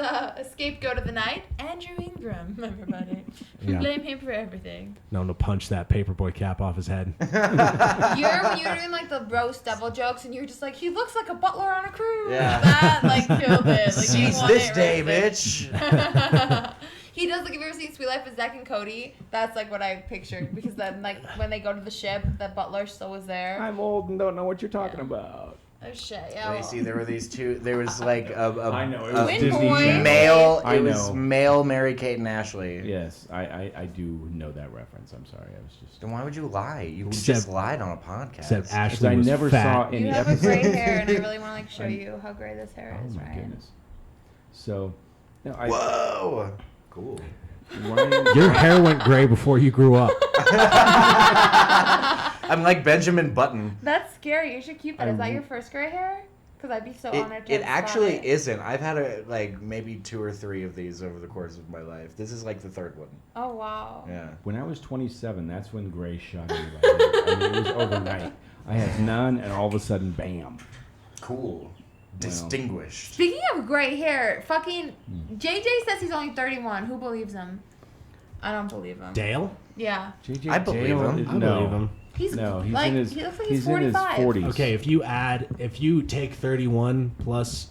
scapegoat of the night, Andrew Ingram, everybody. We Yeah. blame him for everything. No, I'm gonna punch that paperboy cap off his head. When you were doing like the roast devil jokes and you were just like, he looks like a butler on a cruise. Yeah. That like killed it. Like, you Seize won this it day, roasted. bitch. He does like, if you ever seen Sweet Life of Zack and Cody, that's like what I pictured because then like when they go to the ship, the butler still was there. I'm old and don't know what you're talking about. Oh shit, yeah. Well, you see, there were these two. There was like I know, it a was Disney Boy. Channel. male. I It was know. male Mary-Kate and Ashley. Yes, I do know that reference. I'm sorry. I was just. Then why would you lie? You Except- just lied on a podcast. Except Because Ashley I was never fat. saw You any have a episode. gray hair, and I really want to like show you how gray this hair Oh is, my Ryan. goodness. So, no, Whoa. Cool. Ryan, Your hair went gray before you grew up. I'm like Benjamin Button. That's scary. You should keep that. Is that your first gray hair? Because I'd be so honored to It have actually spot it. isn't. I've had like maybe 2 or 3 of these over the course of my life. This is like the 3rd one. Oh wow. Yeah. when I was 27, that's when gray shot me. I mean, it was overnight. I had none, and all of a sudden, bam. Cool. Distinguished. Speaking of gray hair, fucking JJ says he's only 31. Who believes him? I don't believe him. Dale? Yeah. JJ I believe Dale him. is- I believe him. He's No, he's like, in his. he looks like he's he's in his 45. 40s. Okay, if you take 31 plus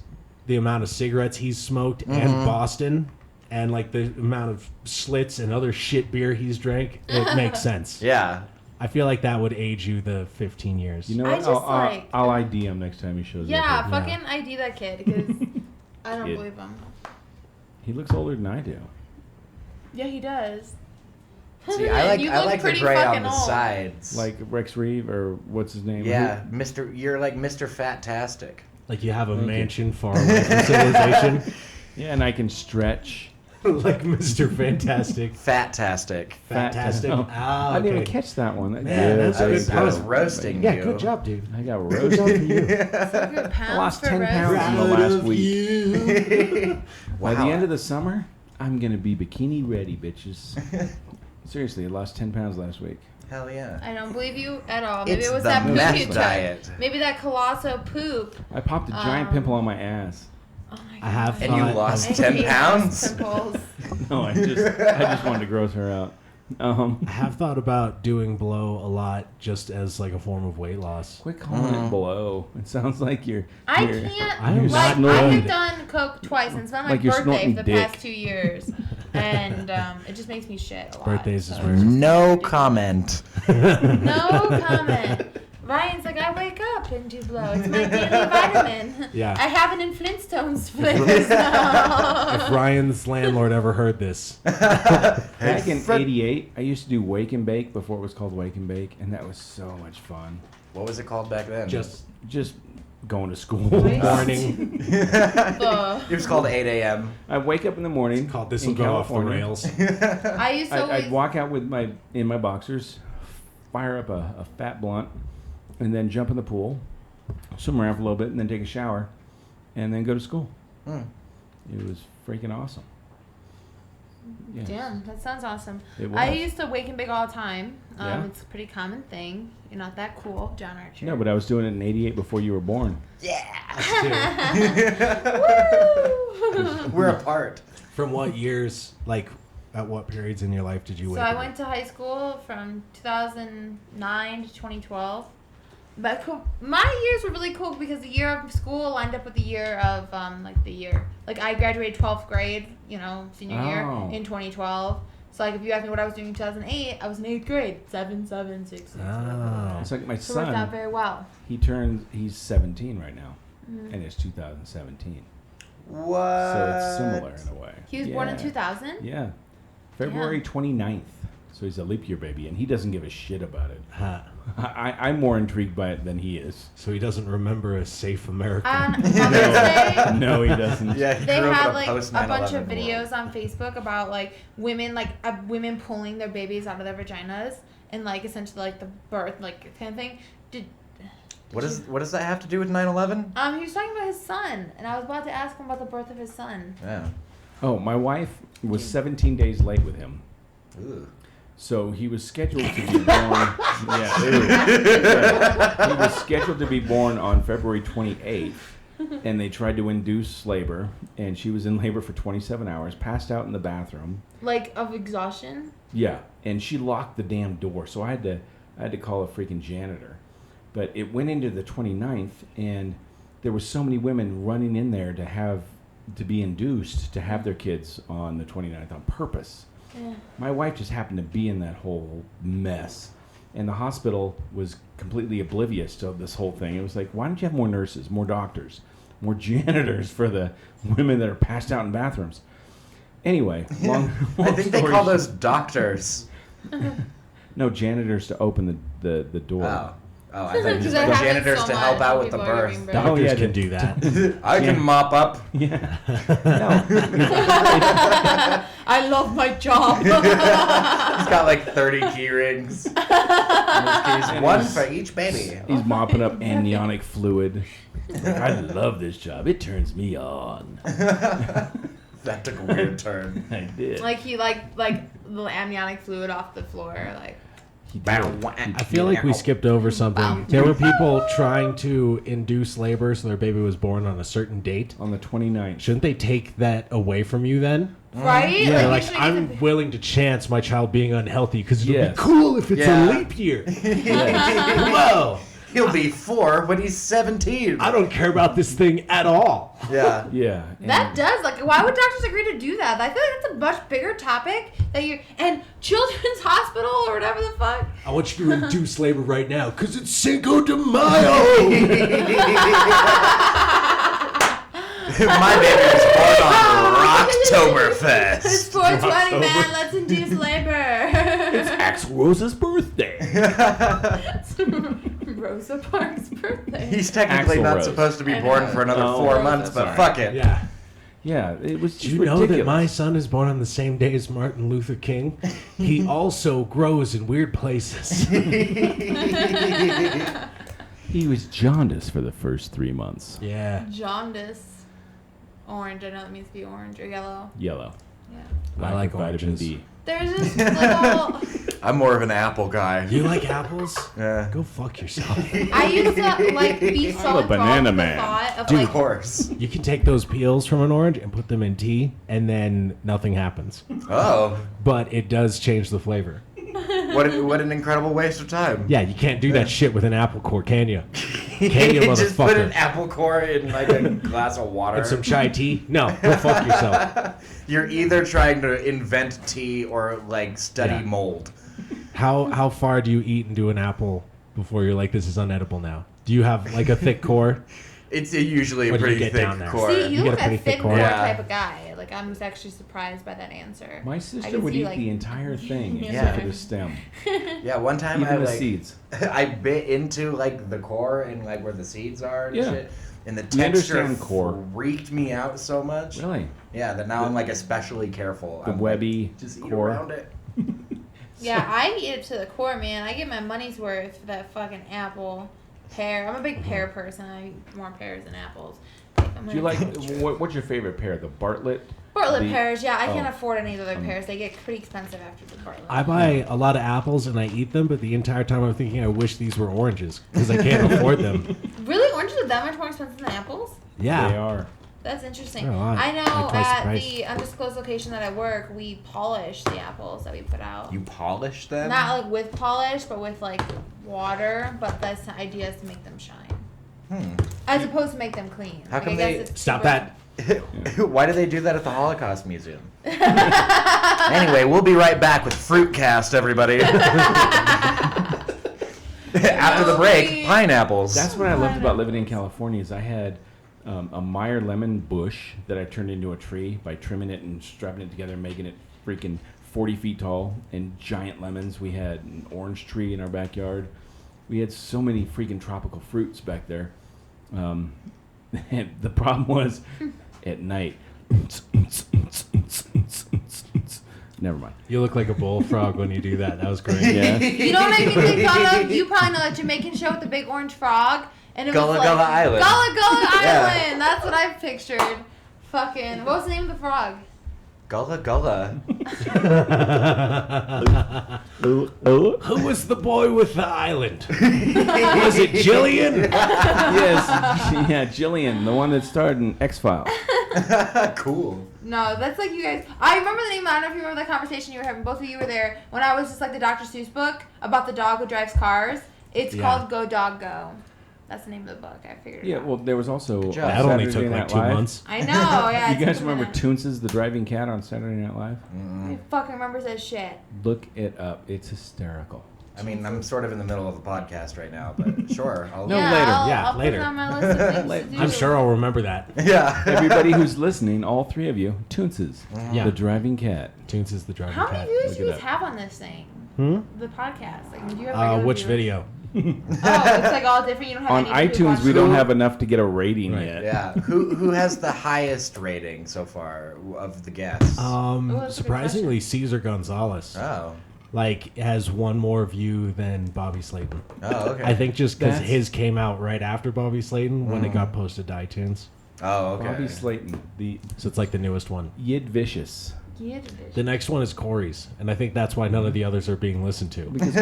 the amount of cigarettes he's smoked and Boston and like the amount of Schlitz and other shit beer he's drank, it makes sense. Yeah. I feel like that would age you the 15 years. You know I what? just, I'll, like- I'll ID him next time he shows Yeah, up. fucking ID that kid because I don't Kid. believe him. He looks older than I do. Yeah, he does. See, I You like look the pretty gray on fucking the old. sides. Like Rex Reeve or what's his name? yeah, you're like Mr. Fantastic. Like you have a Thank you. mansion far away from civilization. Yeah, and I can stretch. Like Mr. Fantastic. Fantastic. Fantastic. Oh, Ah, I didn't okay. catch that one. Man, that's I good. was, I was roasting Yeah, you. good job, dude. I got Good roasted. job for you. 100 pounds I lost for 10 Rex. pounds in the Proud last of week. you. By the Wow. end of the summer, I'm gonna be bikini ready, bitches. Seriously, I lost 10 pounds last week. Hell yeah. I don't believe you at all. Maybe It's it was the that poop meth you took. diet. Maybe that colossal poop. I popped a giant pimple on my ass. Oh my god. I have And you thought lost of- 10 hate those pounds? pimples. No, I just wanted to gross her out. I have thought about doing blow a lot just as like a form of weight loss. Quit calling it below. It sounds like you're. I you're- can't. I'm You're Like, I snorting. have done coke twice, and it's been my Like you're birthday snorting for the past dick. 2 years, and it just makes me shit a lot. Birthdays is so where- it's just No ridiculous. comment. No comment. Ryan's like, I wake up and do blow. It's my daily vitamin. Yeah. I have it in Flintstones flavors now. If Ryan's landlord ever heard this, Back in '88, I used to do wake and bake before it was called wake and bake, and that was so much fun. What was it called back then? just Just going to school. Wait. morning, Ugh. It was called 8 a.m. I'd wake up in the morning. called this in will go off the California. rails. I used to always. I'd walk out with in my boxers, fire up a fat blunt, and then jump in the pool, swim around for a little bit, and then take a shower, and then go to school. It was freaking awesome. Yes. Damn, that sounds awesome. It was. I used to wake and bake all the time. Yeah? It's a pretty common thing. You're not that cool, John Archer. No, but I was doing it in '88 before you were born. We're apart. From what years, like at what periods in your life did you So wake I up? went to high school from 2009 to 2012. But my years were really cool because the year of school lined up with the year of like I graduated 12th grade, senior Oh. year in 2012. So like if you ask me what I was doing in 2008, I was in 8th grade, 7, 6, 6. Oh. It's like my So it worked out son. very well. He's 17 right now, and it's 2017. What? So it's similar in a way. He was born in Yeah. 2000. Yeah. February 29th. So he's a leap year baby, and he doesn't give a shit about it. Huh. I'm more intrigued by it than he is. So he doesn't remember a safe America. On Mother's Day, No, he doesn't. Yeah, he they grew up had in like post a bunch 9/11 of videos on Facebook about like women pulling their babies out of their vaginas and like essentially like the birth like kind of thing. What does that have to do with 9/11? He was talking about his son, and I was about to ask him about the birth of his son. Yeah. Oh, my wife was 17 days late with him. Ooh. So he was scheduled to be born. Yeah, ew. He was scheduled to be born on February 28th, and they tried to induce labor, and she was in labor for 27 hours, passed out in the bathroom. Like of exhaustion. Yeah, and she locked the damn door, so I had to call a freaking janitor. But it went into the 29th, and there were so many women running in there to be induced to have their kids on the 29th on purpose. Yeah. My wife just happened to be in that whole mess, and the hospital was completely oblivious to this whole thing. It was like, why don't you have more nurses, more doctors, more janitors for the women that are passed out in bathrooms? Anyway, long I think they story call short- those doctors. No, janitors to open the door. Oh, I thought you Because just that meant happens janitors so to help much out when with the people are giving birth. birth. Doctors yeah, can the- do that. I can mop up. Yeah. No. I love my job. He's got like 30 key rings. Keys, one for each baby. He's mopping up amniotic fluid. I love this job. It turns me on. That took a weird turn. I did. Like he like the amniotic fluid off the floor. Like He did. I feel like we skipped over something. There were people trying to induce labor so their baby was born on a certain date. On the 29th. Shouldn't they take that away from you then? Right? Yeah, you like shouldn't I'm even- willing to chance my child being unhealthy because it'll Yes. be cool if it's Yeah. a leap year. Whoa! He'll be 4 when he's 17. I don't care about this thing at all. Yeah. Yeah. That does, like, why would doctors agree to do that? I feel like that's a much bigger topic that you and Children's Hospital or whatever the fuck. I want you to induce labor right now because it's Cinco de Mayo. My baby was born on It's Rocktoberfest. 420, man. Let's induce labor. Axl Rose's birthday. Rosa Parks' birthday. He's technically Axl not Rose. supposed to be I born know. for another Oh, 4 Rose, months, but sorry. fuck it. Yeah. Yeah, it was Do just you know ridiculous. that my son is born on the same day as Martin Luther King? He also grows in weird places. He was jaundiced for the first 3 months. Yeah. Jaundice. Orange. I know it means to be orange or yellow. Yellow. Yeah. I Lack like of vitamin oranges. D. There's this little. I'm more of an apple guy. You like apples? Yeah. Go fuck yourself. I used to like be so I'm a enthralled banana with the man. thought of Dude. Of like. course. You can take those peels from an orange and put them in tea, and then nothing happens. Oh. But it does change the flavor. What an incredible waste of time. Yeah, you can't do that shit with an apple core, can you? Can you, Just put an motherfucker? apple core in like a glass of water. And some chai tea? No, go fuck yourself. You're either trying to invent tea or like study Yeah. mold. How far do you eat into an apple before you're like, this is unedible now? Do you have like a thick core? It's usually a What do you pretty get thick down there? core. See, you You look got a pretty like thick thick core. core Yeah. type of guy. Like I'm just actually surprised by that answer. My I sister can would see, eat like- the entire thing Yeah. except for the stem, Yeah, one time even I the like seeds. I bit into like the core and like where the seeds are and Yeah. shit. And the You texture understand core. freaked me out so much. Really, Yeah, that now I'm like especially careful. the I'm webby like, just eat core. around it. Yeah, I eat it to the core, man. I get my money's worth for that fucking apple. Pear. I'm a big pear person. I eat more pears than apples. Do you like what's your favorite pear? The Bartlett. Bartlett the- pears? Yeah, I can't oh. afford any of the other pears. They get pretty expensive after the Bartlett. I buy a lot of apples and I eat them, but the entire time I'm thinking I wish these were oranges because I can't afford them. Really, oranges are that much more expensive than apples? Yeah. They are. That's interesting. They're a lot. I know Like twice the at price. the undisclosed location that I work, we polish the apples that we put out. You polish them? Not like with polish, but with like water. But that's the idea is to make them shine, as opposed to make them clean. How Like, come I guess they- it's Stop super- that. Why do they do that at the Holocaust Museum? Anyway, we'll be right back with Fruitcast, everybody. After the break, pineapples. That's what I loved about living in California is I had a Meyer lemon bush that I turned into a tree by trimming it and strapping it together and making it freaking 40 feet tall and giant lemons. We had an orange tree in our backyard. We had so many freaking tropical fruits back there. And the problem was at night. Never mind. You look like a bullfrog when you do that. That was great. Yeah. You know what I mean? They thought of. You probably know that Jamaican show with the big orange frog, and it Gullah was like Gullah Island. Gullah Gullah Yeah. Island. That's what I pictured. Fucking. What was the name of the frog? Gullah Gullah. Who was the boy with the island? Was it Jillian? Yes. Yeah, Jillian, the one that starred in X-Files. Cool. No, that's like you guys. I remember the name. I don't know if you remember that conversation you were having. Both of you were there when I was just like the Dr. Seuss book about the dog who drives cars. It's Yeah. called Go Dog Go. That's the name of the book. I figured it Yeah, out. well, there was also job. That only Saturday took like Night 2 Live. months. I know. Yeah. You it guys took a remember minute. Toonces, the driving cat on Saturday Night Live? I fucking remember that shit. Look it up. It's hysterical. I mean, I'm sort of in the middle of a podcast right now, but sure. I'll No, yeah, later. I'll later. put it on my list of things to do. I'm sure I'll remember that. Yeah. Everybody who's listening, all three of you, Toonces, Yeah. the driving cat. Tunes is the driving How cat. many views Look do it you guys up. have on this thing? The podcast. Like, do you have regular Which viewers? video? Oh, it's like all different. You don't have On any people iTunes, we watch don't it. have enough to get a rating Right. yet. Yeah. Who has the highest rating so far of the guests? Oh, that's a good Surprisingly, Cesar Gonzalez Oh. has one more view than Bobby Slayton. Oh, okay. I think just because That's- his came out right after Bobby Slayton when it got posted to iTunes. Oh, okay. Bobby Slayton, the So it's like the newest one. Yid Vicious. Yeah, bitch. The next one is Corey's, and I think that's why none of the others are being listened to. Because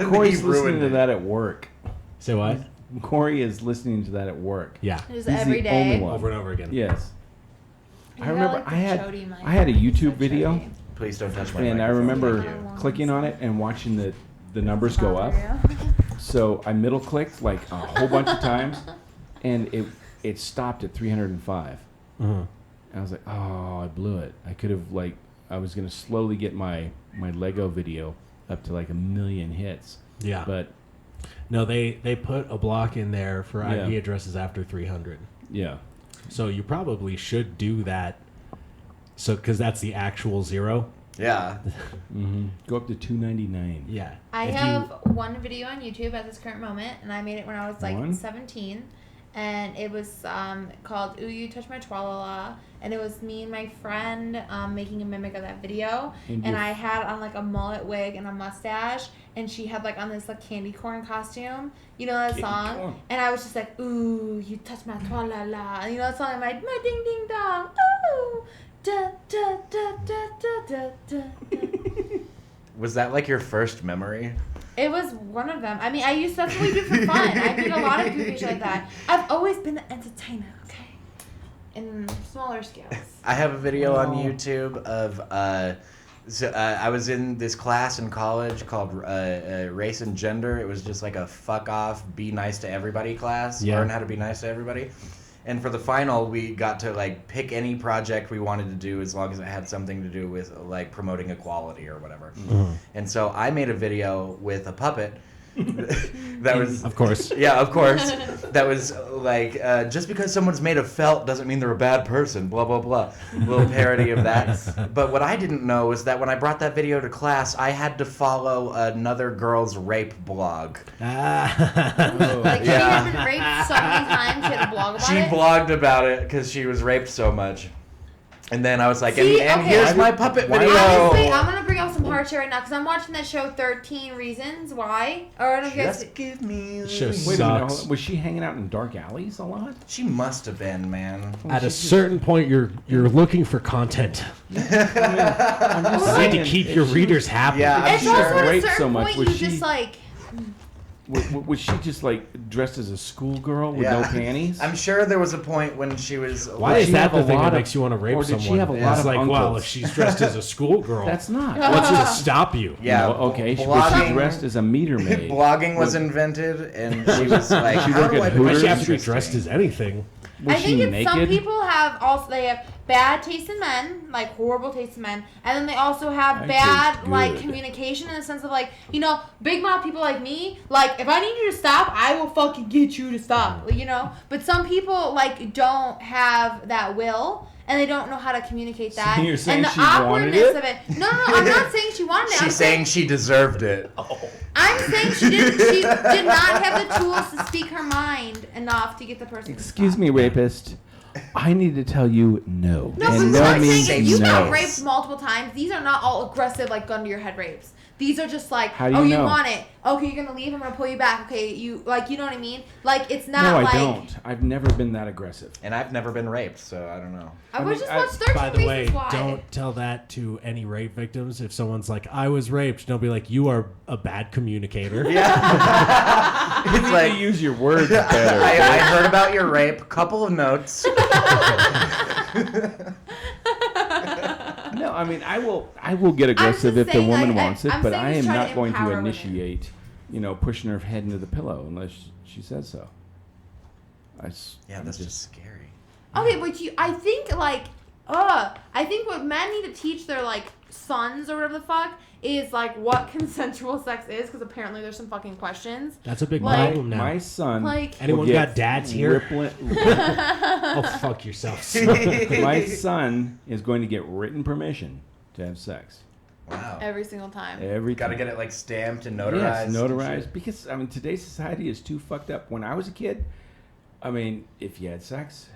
Corey's He listening ruined to it. that at work. Say what? Corey is listening to that at work. Yeah. Just He's every the day. only one. Over and over again. Yes. I remember I had a YouTube video, Please don't touch my and I microphone. remember Thank you. clicking on it and watching the numbers go up. So I middle clicked like a whole bunch of times, and it stopped at 305. And I was like, oh, I blew it. I could have I was gonna slowly get my Lego video up to like 1 million hits. Yeah. But No, they put a block in there for Yeah. IP addresses after 300. yeah. So you probably should do that. So because that's the actual zero. Yeah. Go up to 299. Yeah. I If have one video on YouTube at this current moment, and I made it when I was like One? 17, and it was called "Ooh You Touch My Twalala," and it was me and my friend making a mimic of that video, And and your- I had on like a mullet wig and a mustache, and she had like on this like candy corn costume, you know that Candy song, corn. and I was just like, "Ooh, you touch my twalala," and you know that song, my ding ding dong, ooh. Da, da, da, da, da, da, da. Was that like your first memory? It was one of them. I mean, that's what we do for fun. I did a lot of goofy shit like that. I've always been an entertainer, okay? In smaller scales. I have a video on YouTube of I was in this class in college called Race and Gender. It was just like a fuck off, be nice to everybody class. Yeah. Learn how to be nice to everybody. And for the final, we got to like pick any project we wanted to do as long as it had something to do with like promoting equality or whatever. And so I made a video with a puppet that was, Of course. yeah, of course, that was like just because someone's made of felt doesn't mean they're a bad person. Blah blah blah. A little parody of that. But what I didn't know was that when I brought that video to class, I had to follow another girl's rape blog. Like, she Yeah. had been raped so many times, she had a blog about She it. blogged about it because she was raped so much. And then I was like, See, and okay. here's my puppet Why video. Honestly, I'm gonna bring up some hard shit right now because I'm watching that show 13 Reasons Why. Or I don't know if you guys. Just give me. Show Wait a minute, Sucks. was she hanging out in dark alleys a lot? She must have been, man. At a certain point, you're looking for content. I'm just You saying, need to keep your readers happy. Yeah, I'm It's sure. also at a raped certain so much, point was you she- just like. Was she just like dressed as a schoolgirl with Yeah. no panties? I'm sure there was a point when she was. Why Did is she that have the a thing lot that of- makes you want to rape or did she someone? have a It's lot of like, well, uncles? if she's dressed as a schoolgirl, That's not. what's to stop you? Yeah. No, okay. Was she blogging- dressed as a meter maid? Blogging was invented, and she was like, She "How worked do at I Hooters? Why make she have to be interesting?" dressed as anything? Was I she think it's naked? some people have bad taste in men, like horrible taste in men, and then they also have I bad taste like good. communication in the sense of like, you know, big mouth people like me, like if I need you to stop, I will fucking get you to stop, you know. But some people like don't have that will. And they don't know how to communicate that. So you're saying and the she wanted awkwardness it? of it. No, I'm not saying she wanted it. I'm She's saying she deserved it. I'm saying she did not have the tools to speak her mind enough to get the person. to Excuse stop. me, rapist. I need to tell you no. No, and but no I'm means saying if you no. got raped multiple times, these are not all aggressive, like gun to your head rapes. These are just like, How do oh, you you know? want it. Okay, you're gonna leave. I'm gonna pull you back. Okay, you like, you know what I mean? Like, it's not No, I like. don't. I've never been that aggressive. And I've never been raped, so I don't know. I I was mean, just I- watched 13 By the way, Reasons Why. don't tell that to any rape victims. If someone's like, I was raped, don't be like, you are a bad communicator. It's You need like to use your words better. I heard about your rape. Couple of notes. No, I mean I will get aggressive just if the saying, woman I- wants it, I'm but saying I just am try not to going to empower women. initiate, pushing her head into the pillow unless she says so. Yeah, that's just scary. Okay, but I think like, I think what men need to teach their like sons or whatever the fuck is like what consensual sex is, because apparently there's some fucking questions. That's a big Like- problem now. My son. Like, will Anyone get got dads here? rippling- Oh, fuck yourselves. my son is going to get written permission to have sex Wow. every single time. every Gotta time. get it like stamped and notarized. Yes, and notarized. shit. Because today's society is too fucked up. When I was a kid, if you had sex,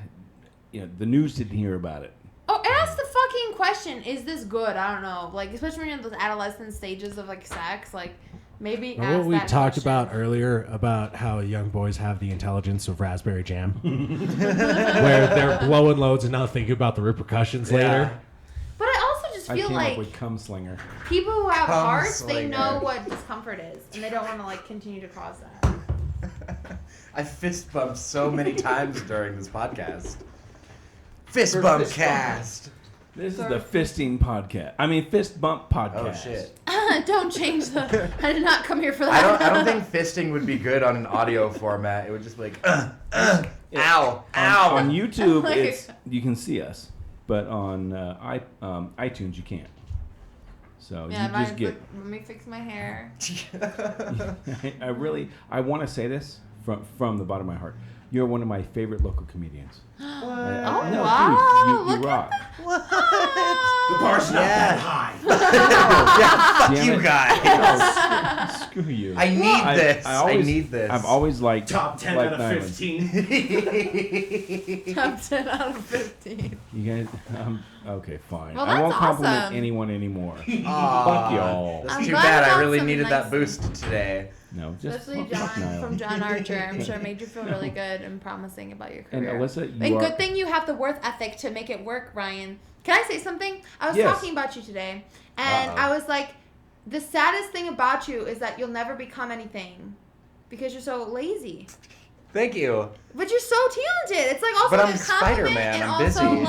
the news didn't hear about it. Oh, ask the fucking question. Is this good? I don't know. Like, especially when you're in those adolescent stages of like sex, like maybe Remember ask what we that talked question. about earlier about how young boys have the intelligence of raspberry jam? Where they're blowing loads and not thinking about the repercussions Yeah. later. But I also just I feel came like up with cum slinger. people who have Cum hearts, they slinger. know what discomfort is, and they don't want to like continue to cause that. I fist bumped so many times during this podcast. Fist bump cast. This is the fisting podcast. I mean, fist bump podcast. Oh shit. Don't change the. I did not come here for that. I don't think fisting would be good on an audio format. It would just be like, ow, ow. On YouTube, Like- you can see us, but on iTunes you can't. So Yeah, you just get. let me fix my hair. I want to say this from the bottom of my heart. You're one of my favorite local comedians. Oh, No, wow. dude, you Look rock. The bar's not that high. Yeah, fuck Damn you it. guys. Screw you. I need this. I need this. I've always liked Top 10 like out of Nyland. 15. Top 10 out of 15. You guys, okay, fine. Well, I won't that's compliment awesome. anyone anymore. Aw, Fuck y'all. That's I'm too glad bad. I about really some needed that nice- boost today. No, just Especially fuck John Nyland. from John Archer. I'm sure made you feel really good and promising about your And career. Alyssa, And you are. good thing you have the worth ethic to make it work, Ryan. Can I say something? I was Yes. talking about you today, and Uh-oh. I was like, the saddest thing about you is that you'll never become anything because you're so lazy. Thank you. But you're so talented. It's like also But like I'm a compliment Spider-Man. and I'm also busy.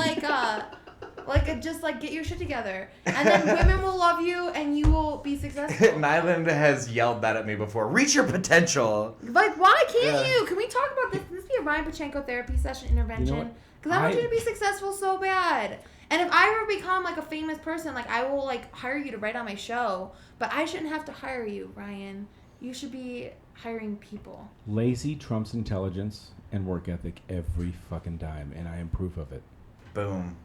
just like get your shit together, and then women will love you and you will be successful. Nyland has yelled that at me before. Reach your potential. Like, why can't Yeah. you? Can we talk about this? Can this be a Ryan Pacheco therapy session intervention? what? Because I want I- you to be successful so bad. And if I ever become like a famous person, like I will like hire you to write on my show. But I shouldn't have to hire you, Ryan. You should be hiring people. Lazy trumps intelligence and work ethic every fucking time, and I am proof of it. Boom.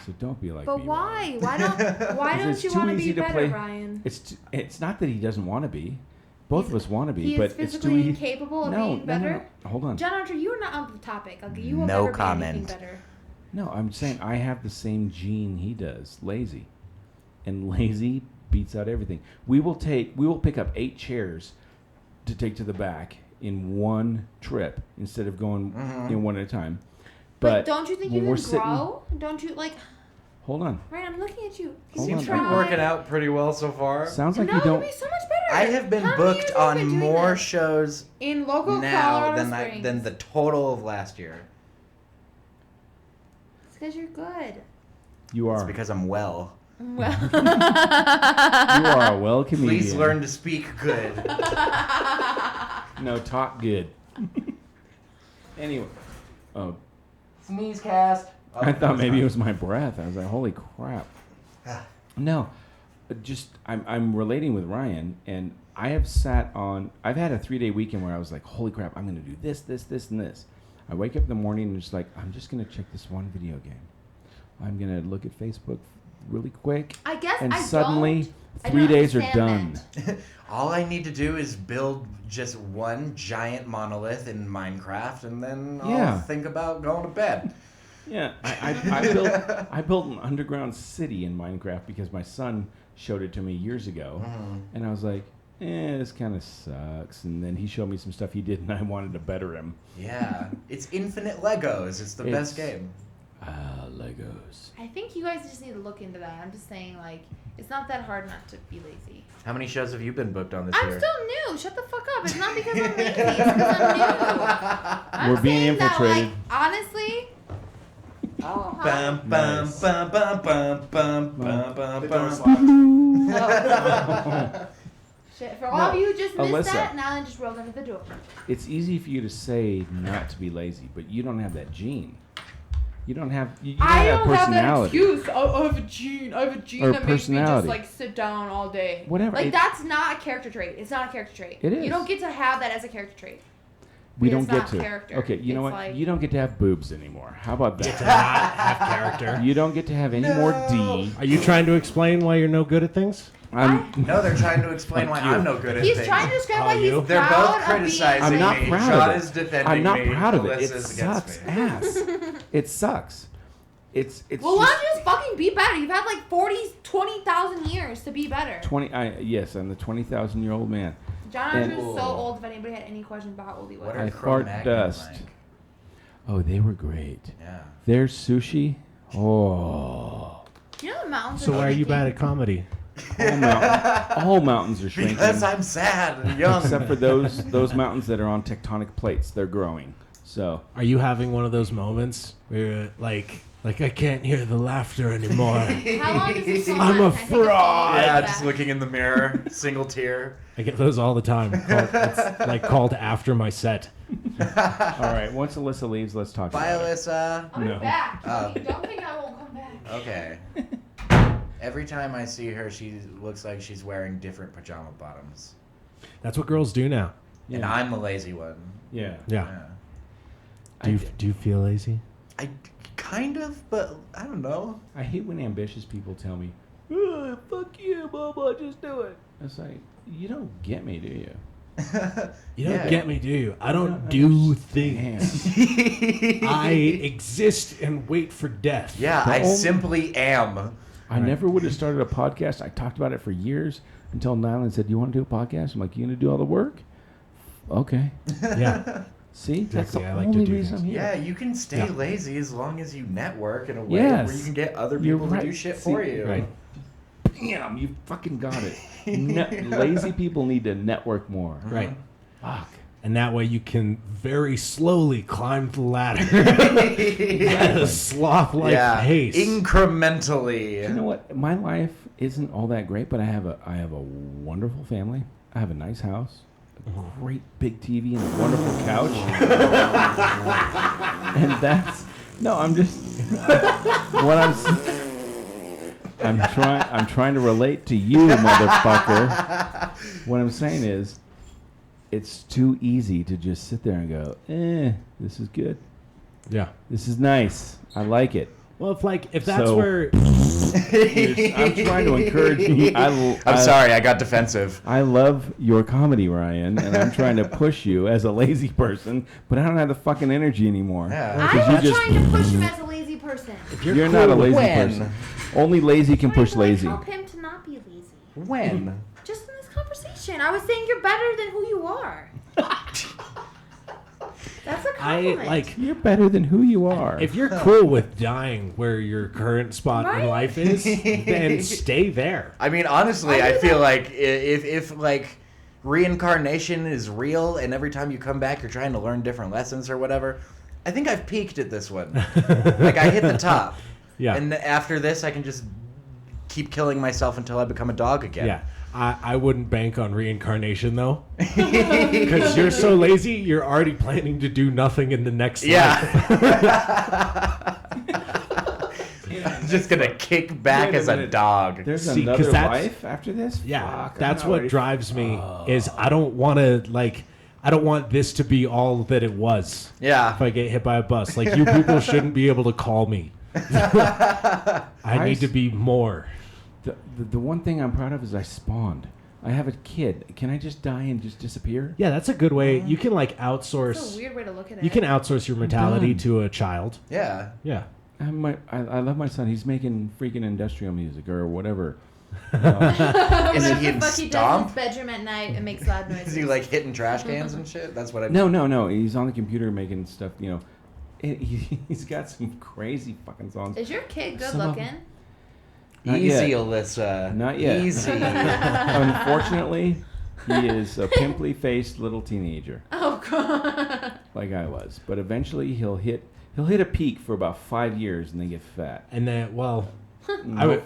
So don't be like But me. why? Ryan. Why Because don't it's you too want to be easy to better, play- Ryan? It's not that he doesn't want to be. Both of us want to be, He but is it's too physically easy. incapable of No, being no, no, better. no. Hold on. John Archer, you are not on the topic. Like, you will No never comment. be anything better. No, I'm saying I have the same gene he does, lazy. And lazy beats out everything. We will pick up 8 chairs to take to the back in one trip instead of going one at a time. But don't you think you when can we're grow? Don't you like? Hold on. Ryan, I'm looking at you. Hold You on. Seems to try. be working out pretty well so far. Sounds like no, you don't. you'll be so much better. I have been How many booked years have you on been doing more this? shows in local now Colorado Springs. than the total of last year. It's because you're good. You It's are. because I'm well. Well, You are a well comedian. Please learn to speak good. No, talk good. Anyway. Oh, Sneeze cast. I thought maybe it was my breath. I was like, holy crap. No, just I'm relating with Ryan, and I have I've had a 3-day weekend where I was like, holy crap, I'm going to do this, this, this, and this. I wake up in the morning and just like, I'm just going to check this one video game. I'm going to look at Facebook really quick. I guess And I suddenly, don't. 3 days are understand done. All I need to do is build just one giant monolith in Minecraft, and then Yeah. I'll think about going to bed. Yeah, I built an underground city in Minecraft because my son showed it to me years ago, and I was like, this kind of sucks. And then he showed me some stuff he did, and I wanted to better him. Yeah, it's infinite Legos. It's the best It's- game. Legos. I think you guys just need to look into that. I'm just saying, like, it's not that hard not to be lazy. How many shows have you been booked on this I'm year? still new. Shut the fuck up. It's not because I'm lazy. It's because I'm new. I'm We're being saying that, infiltrated. like, honestly. Oh, hi. Bum, bum, Nice. bum, bum, bum, bum, bum, bum, The bum. door's locked. Shit. For all of you who just missed Alyssa. that, Nyland just rolled under the door. It's easy for you to say not to be lazy, but you don't have that gene. You don't have. You don't I have don't have that personality. excuse. I have a gene. I have a gene Or that makes me just personality. like sit down all day. Whatever, Like it- that's not a character trait. It's not a character trait. It is. You don't get to have that as a character trait. We It's don't get not to. character. Okay, you know It's what? like- You don't get to have boobs anymore. How about Get to that? not have character. You don't get to have any more D. Are you trying to explain why you're no good at things? I'm. No, they're trying to explain why Fuck you. I'm no good at He's things. trying to describe Oh, why you? he's They're proud both of criticizing being I'm not me. proud Sean of is it. defending I'm not me. proud of it. It Alyssa's sucks against me. ass. It sucks. It's. Well, why just don't you just fucking be better? You've had like 20,000 years to be better. 20. Yes, I'm the 20,000-year-old man. John And- Andrew's so old. If anybody had any questions about how old he was. What are I Cro-Magnon fart dust. like? Oh, they were great. Yeah. Their sushi. Oh. You know the mountains. So are why are you shrinking? bad at comedy? All mountains are shrinking. Because I'm sad and young. Except for those mountains that are on tectonic plates, they're growing. So Are you having one of those moments where you're like Like, I can't hear the laughter anymore. How long is this song? I'm a Can I take photo? fraud. Yeah, Back. just looking in the mirror, single tear. I get those all the time. It's like called after my set. All right. Once Alyssa leaves, let's talk Bye, about it. Alyssa. I'm No. back. Oh. Don't think I won't come back. Okay. Every time I see her, she looks like she's wearing different pajama bottoms. That's what girls do now. Yeah. And I'm the lazy one. Yeah. Yeah. Yeah. Do you feel lazy? I kind of, but I don't know. I hate when ambitious people tell me, oh, fuck you, Bubba, just do it. It's like, you don't get me, do you? You don't Yeah. get me, do you? I don't don't do things. I exist and wait for death. Yeah, The I only- simply am. I never would have started a podcast. I talked about it for years until Nyland said, you want to do a podcast? I'm like, you going to do all the work? Okay. Yeah. See? That's the Exactly, I like to only do reason I'm things. here. Yeah, you can stay Yeah. lazy as long as you network in a way Yes. where you can get other You're people right. to do shit See, for you. Right. Bam, you fucking got it. Lazy people need to network more. Right. Fuck. And that way you can very slowly climb the ladder at a sloth-like Yeah, pace. incrementally. You know what? My life isn't all that great, but I have a wonderful family. I have a nice house, a great big TV, and a wonderful couch. And that's no. I'm just what I'm trying to relate to you, motherfucker. What I'm saying is, it's too easy to just sit there and go, this is good. Yeah. This is nice. I like it. Well, if that's So- where I'm trying to encourage you. I'm sorry, I got defensive. I love your comedy, Ryan, and I'm trying to push you as a lazy person, but I don't have the fucking energy anymore. Yeah. I'm you just- trying to push him as a lazy person. You're not a lazy when? person. Only lazy can push Trying to, lazy. help him to not be lazy. When? Just in this conversation, I was saying you're better than who you are. That's a compliment. You're better than who you are. if you're cool with dying where your current spot in Right? life is, then stay there. I mean, honestly, I I do feel that. like if like reincarnation is real and every time you come back you're trying to learn different lessons or whatever, I think I've peaked at this one. Like I hit the top. Yeah. And after this I can just keep killing myself until I become a dog again. Yeah. I wouldn't bank on reincarnation, though. Because you're so lazy, you're already planning to do nothing in the next life. Yeah. I'm just gonna kick back Wait a as a minute. dog. There's See, 'cause another that's- life after this? Yeah, Fuck, I'm that's not what ready. drives me is I don't want to, I don't want this to be all that it was Yeah. if I get hit by a bus. Like, you people shouldn't be able to call me. I need to be more. The one thing I'm proud of is I spawned. I have a kid. Can I just die and just disappear? Yeah, that's a good way. You can, That's a outsource. weird way to look at it. You can outsource your mentality done. to a child. Yeah. Yeah. I love my son. He's making freaking industrial music or whatever. Is Whatever he in the fuck he does in his Stomp? bedroom at night and makes loud noises. Is he like hitting trash cans and shit? That's what I No. He's on the computer making stuff. He's got some crazy fucking songs. Is your kid good Some of looking? Not Easy, yet. Alyssa. Not yet. Easy. Unfortunately, he is a pimply-faced little teenager, Oh god. like I was. But eventually, he'll hit a peak for about 5 years and then get fat. And then,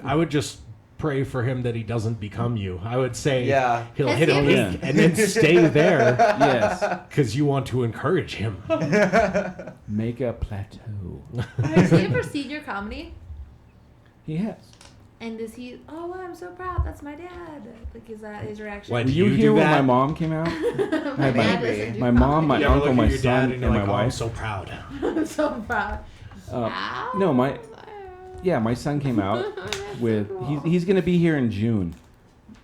I would just pray for him that he doesn't become you. I would say Yeah. he'll Has hit he a ever- peak and then stay there Yes, because you want to encourage him. make a plateau. Has he ever seen your comedy? He has. And is he? Oh, wow, I'm so proud. That's my dad. Like, is that his reaction? When Did you you hear do when that? my mom came out? my my- dad doesn't do my mom, my comedy. You ever uncle, look my at your dad son, and you're and like, my "Oh, I'm wife. so proud." I'm so proud. No, my son came out with. He's going to be here in June.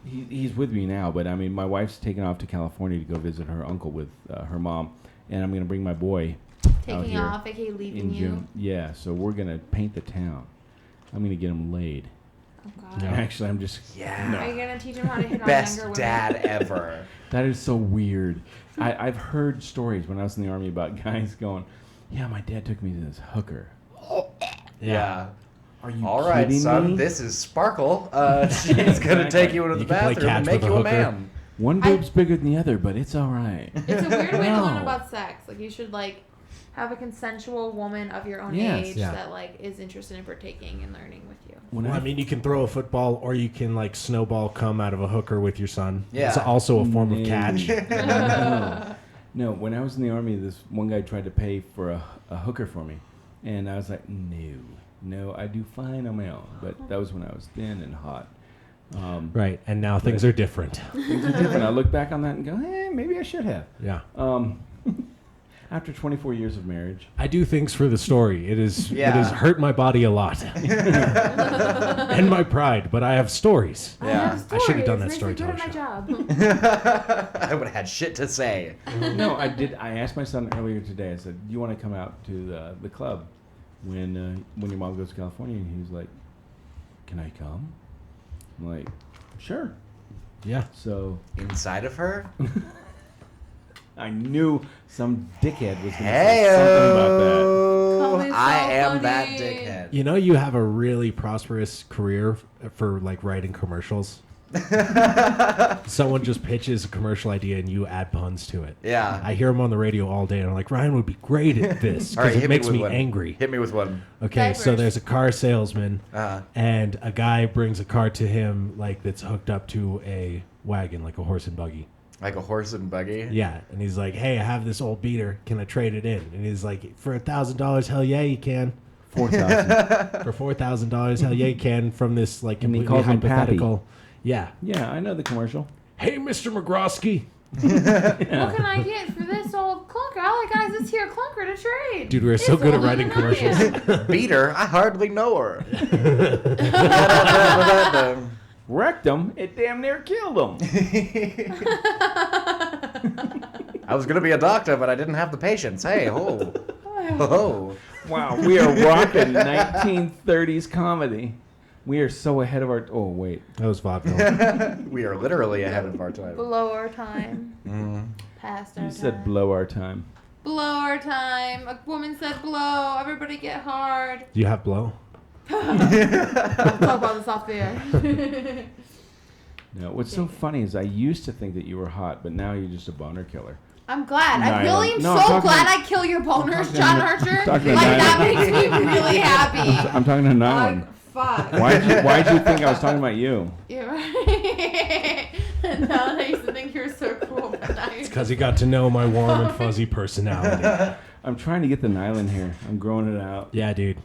He's with me now, but I mean, my wife's taken off to California to go visit her uncle with her mom, and I'm going to bring my boy out Taking here off, aka leaving in you. June. Yeah, so we're going to paint the town. I'm going to get him laid. Oh god. Yeah. Actually, I'm just. Yeah. Are you gonna teach him how to hit on Best younger women? dad ever. That is so weird. I've heard stories when I was in the army about guys going, "Yeah, my dad took me to this hooker." Yeah. Are you All right, kidding son. me? This is Sparkle. She's gonna take you into the You can play bathroom and catch make with you a a hooker. man. One boob's bigger than the other, but it's all right. It's a weird way to learn No. about sex. Like you should like have a consensual woman of your own Yes. age Yeah. that like is interested in partaking and learning with you. When Well, I mean, you can throw a football, or you can like snowball come out of a hooker with your son. Yeah. It's also a form of catch. No, when I was in the Army, this one guy tried to pay for a hooker for me. And I was like, no, I do fine on my own. But that was when I was thin and hot. Right, and now things are different. Things are different. I look back on that and go, maybe I should have. Yeah. After 24 years of marriage. I do things for the story. It Yeah. has hurt my body a lot. And my pride, but I have stories. Yeah. I should have done that Makes me good storytelling at my show. job. I would have had shit to say. No, I did. I asked my son earlier today. I said, "Do you want to come out to the club when your mom goes to California?" And he was like, "Can I come?" I'm like, "Sure." Yeah. So Inside of her? I knew some dickhead was going to say something about that. Call me so I am that funny. dickhead. You know, you have a really prosperous career for like writing commercials. Someone just pitches a commercial idea and you add puns to it. Yeah. I hear them on the radio all day and I'm like, Ryan would be great at this All right, because it hit makes with me one. angry. Hit me with one. Okay, so Diapers. there's a car salesman Uh-huh. and a guy brings a car to him like that's hooked up to a wagon, like a horse and buggy. Like a horse and buggy? Yeah, and he's like, "Hey, I have this old beater. Can I trade it in?" And he's like, "For $1,000, hell yeah, you can. 4,000. For $4,000, hell yeah, you can." From this like And he completely calls him Pappy. hypothetical. Yeah. Yeah, I know the commercial. Hey, Mr. McGrosky. What can I get for this old clunker? All I got is this here clunker to trade. Dude, we're so It's good at older writing than I commercials. am. Beater? I hardly know her. Wrecked him. It damn near killed him. I was going to be a doctor, but I didn't have the patience. Hey, ho. Ho. Wow, we are rocking 1930s comedy. We are so ahead of our. Oh wait, That was vaudeville. We are literally ahead of our time. Below our time. Mm. Past our you time. said blow our time. Below our time. A woman said blow. Everybody get hard. Do you have blow? Talk about this off the air. No, what's so funny is I used to think that you were hot, but now you're just a boner killer. I'm glad. I Nyland. really am No, I'm so talking glad to- I kill your boners, talking John to- Archer. I'm talking to Like, that Nyland. makes me really happy. I'm talking to Nyland. Like, fuck. Why'd you think I was talking about you? You're right. Now I used to think you were so cool, but now you're Because he got to know my warm and fuzzy personality. I'm trying to get the Nyland hair. I'm growing it out. Yeah, dude.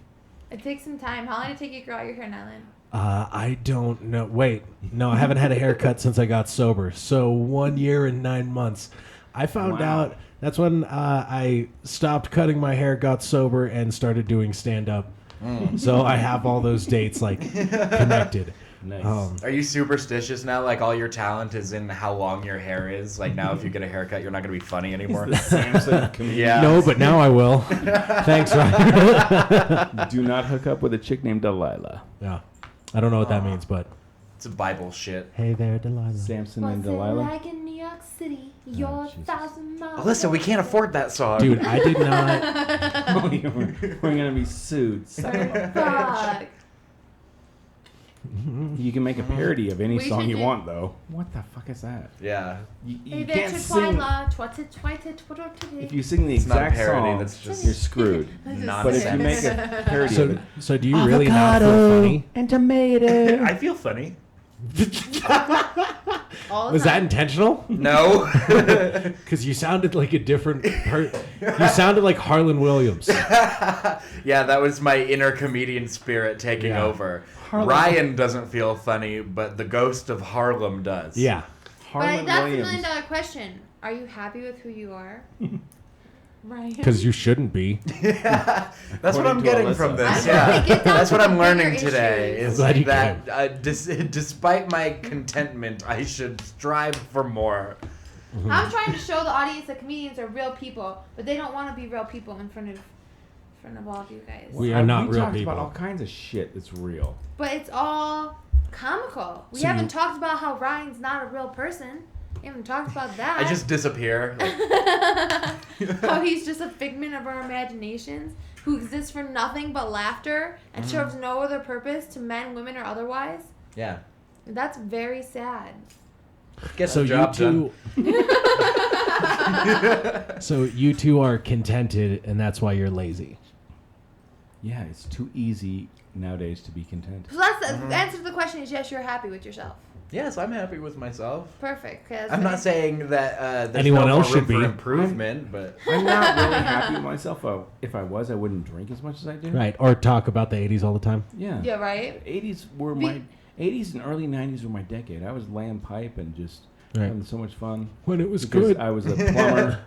It takes some time. How long did it take you to grow out your hair, Nyland? I don't know. Wait, no, I haven't had a haircut since I got sober. So 1 year and 9 months. I found Wow. out that's when I stopped cutting my hair, got sober, and started doing stand up. So I have all those dates like connected. Nice. Are you superstitious now? Like all your talent is in how long your hair is? Like now if you get a haircut, you're not going to be funny anymore? The Samson comedian. Yeah. No, but now I will. Thanks, Ryan. Do not hook up with a chick named Delilah. Yeah, I don't know what that means, but It's a Bible shit. hey there, Delilah. Samson and What's it Delilah. like in New York City? You're Jesus. 1,000 miles. Alyssa, we can't afford that song. Dude, I did not. We're gonna be sued. Fuck. You can make a parody of any We song should you do- want, though. What the fuck is that? Yeah. You Hey there, can't sing. Twila. Twat If you sing the It's not a exact parody, song, that's just you're screwed. But if you make a parody of it, So do you really not feel funny? and tomato. I feel funny. All the Was that time. intentional? No. Because you sounded like a different You sounded like Harlan Williams. Yeah, that was my inner comedian spirit taking Yeah. over. Harlem- Ryan doesn't feel funny, but the ghost of Harlem does. Yeah. But Harlan that's Williams. a $1 million question. Are you happy with who you are? Right. Because you shouldn't be. That's what According I'm to getting Alyssa. from I'm this. trying Yeah, to get down that's to what I'm the learning bigger today. issues. Is Glad you that despite my contentment, I should strive for more. I'm trying to show the audience that comedians are real people, but they don't want to be real people in front of all of you guys. We are not we real talked people. about all kinds of shit that's real. But it's all comical. We So haven't you- talked about how Ryan's not a real person. We haven't talked about that. I just disappear. Like, How he's just a figment of our imaginations who exists for nothing but laughter and serves no other purpose to men, women, or otherwise. yeah. That's very sad. Get So the you job done. two So you two are contented, and that's why you're lazy. Yeah, it's too easy nowadays to be content. So that's the answer to the question is yes, you're happy with yourself. Yes, I'm happy with myself. Perfect. I'm not saying that there's Anyone no else more room should for be. improvement, but I'm not really happy with myself. If I was, I wouldn't drink as much as I do. Right. Or talk about the 80s all the time. Yeah. Yeah, right? 80s were my 80s and early 90s were my decade. I was laying pipe and just having so much fun. When it was because good. I was a plumber.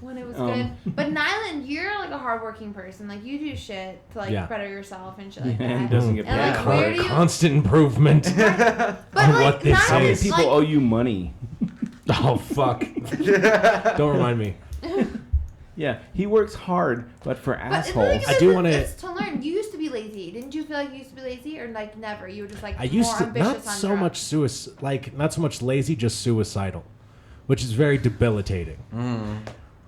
When it was good. But Nyland, you're like a hardworking person. Like you do shit to like better yourself and shit like And that. doesn't get And, paid. like, where do you- Constant improvement. But on like what they Nyland, How many say. people like, owe you money? Oh, fuck. Don't remind me. Yeah, he works hard, but for But the thing assholes. is, I do wanna- it's to learn. You used to be lazy. Didn't you feel like you used to be lazy, or like never? You were just like I used more to ambitious not on so drugs? much not so much lazy, just suicidal, which is very debilitating.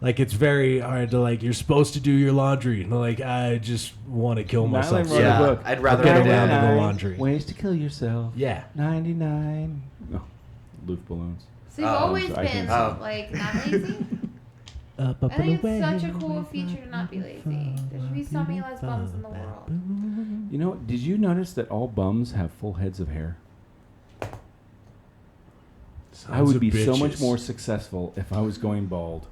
Like it's very hard to like. You're supposed to do your laundry, and like I just want to kill myself. Nyland wrote Yeah, a book. I'd rather Get do around to that. the 99 laundry. Ways to kill yourself. Yeah. 99. Oh, Loof balloons. So you've always I been can- like not lazy. Up, I up, think and it's away. such a cool feature to not be lazy. There should be so many less bums in the world. You know, did you notice that all bums have full heads of hair? I Sons would of be so bitches. much more successful if I was going bald.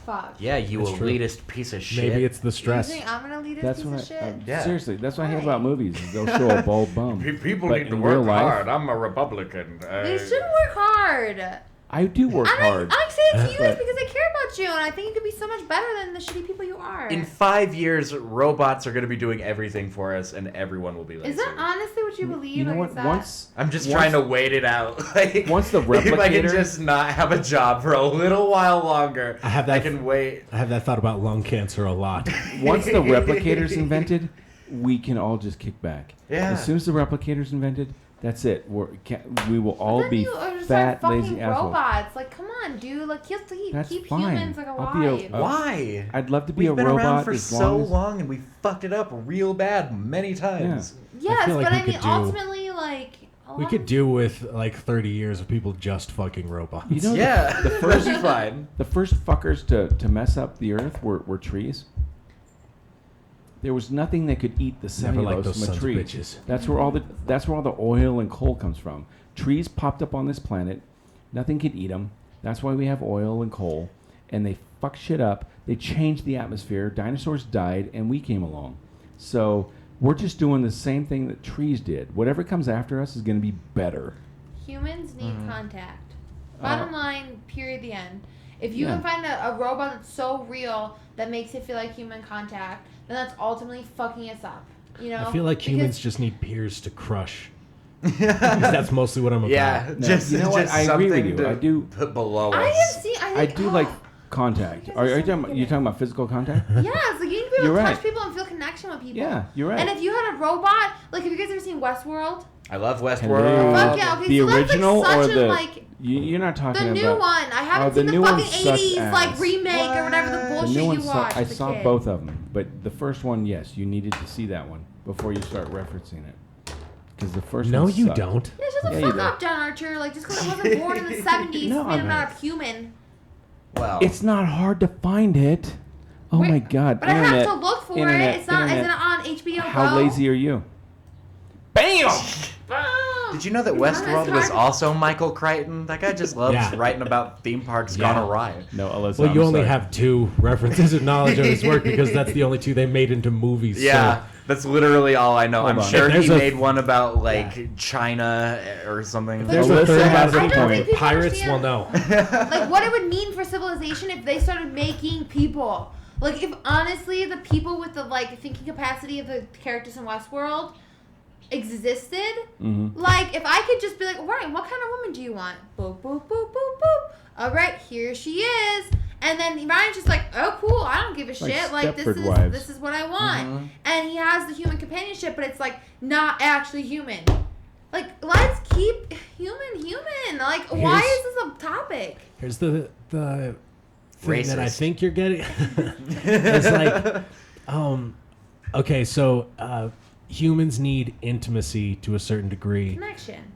Fuck. Yeah, you That's true. elitist piece of shit. Maybe it's the You stress. think I'm gonna lead That's this piece what of shit? Yeah. Seriously, that's what I hate Why? about movies. Is they'll show a bald bum. People But need to in work real life- hard. I'm a Republican. They should work hard. I do work hard. I say it to you But- because I care about you, and I think you could be so much better than the shitty people you are. In 5 years, robots are going to be doing everything for us, and everyone will be lazy. Is that honestly what you believe? You know or what? is that- Once I'm just once- trying to wait it out. Like, Once the if I can replicator- just not have a job for a little while longer, I have that- I can wait. I have that thought about lung cancer a lot. Once the replicator's invented, we can all just kick back. Yeah. As soon as the replicator's invented, that's it. We will all Then be you are just fat, like lazy fucking assholes. robots. Like, come on, dude. Like, keep That's keep fine. humans like I'll be alive. Why? I'd love to be We've a been robot around for as so long as, long, and we fucked it up real bad many times. Yes, feel like but we I mean, could do- ultimately, like, a We lot could of- do with like 30 years of people just fucking robots. You know, Yeah, the first that'd be fine. the first fuckers to mess up the earth were trees. There was nothing that could eat the Never liked cellulose those from a sons of tree. bitches. That's where all the oil and coal comes from. Trees popped up on this planet. Nothing could eat them. That's why we have oil and coal. And they fucked shit up. They changed the atmosphere. Dinosaurs died, and we came along. So we're just doing the same thing that trees did. Whatever comes after us is going to be better. Humans need contact. Bottom line, period, the end. If you Yeah. can find a robot that's so real that makes it feel like human contact, then that's ultimately fucking us up. You know? I feel like Because- humans just need peers to crush. Because that's mostly what I'm about. Yeah, No, just you know what? just I agree with something you. to I do- put below I us. have seen. I do like contact. You guys Are are you so talking about, good. you talking about physical contact? Yes, like you need to be able You're to right. touch people and feel connection with people. Yeah, you're right. And if you had a robot, like, have you guys ever seen Westworld? I love Hello. Westworld. Fuck yeah, okay, The so that's, like, original such or a, the like, you're not talking The about new one. I haven't the seen the new one fucking sucks 80s like ass. remake or whatever the The bullshit new one you suck- watched. I as a saw kid. both of them, but the first one, yes, you needed to see that one before you start referencing it. Because the first No, one you sucked. don't. Yeah, shut the Yeah, you fuck do. up, John Archer. Like, just because I wasn't born in the 70s, No, man, I'm I'm not a human. Well, It's not hard to find it. Oh Wait, my God! But I Internet, have to look for internet, it. It's not. internet. Isn't it on HBO How Go? lazy are you? Bam! Boom. did you know that It's Westworld hard was to- also Michael Crichton? That guy just loves Yeah. writing about theme parks Yeah. gone awry. No, Alyssa. Well, you I'm only sorry. have 2 references of knowledge of his work because that's the only 2 they made into movies. Yeah, So that's literally all I know. Hold I'm on. sure If he there's a- made one about like China or something. there's Alyssa a third has a I don't point. think people Pirates will understand, know. like, what it would mean for civilization if they started making people. Like, if honestly the people with the, like, thinking capacity of the characters in Westworld existed, like, if I could just be like, right, what kind of woman do you want? Boop, boop, boop, boop, boop. All right, here she is. And then Ryan's just like, oh, cool, I don't give a Like shit. Like, Stepford Wives. this is what I want. And he has the human companionship, but it's, like, not actually human. Like, let's keep human. Like, why Here's- is this a topic? Here's the thing that I Racist. think you're getting. It's like, okay, so humans need intimacy to a certain degree. Connection.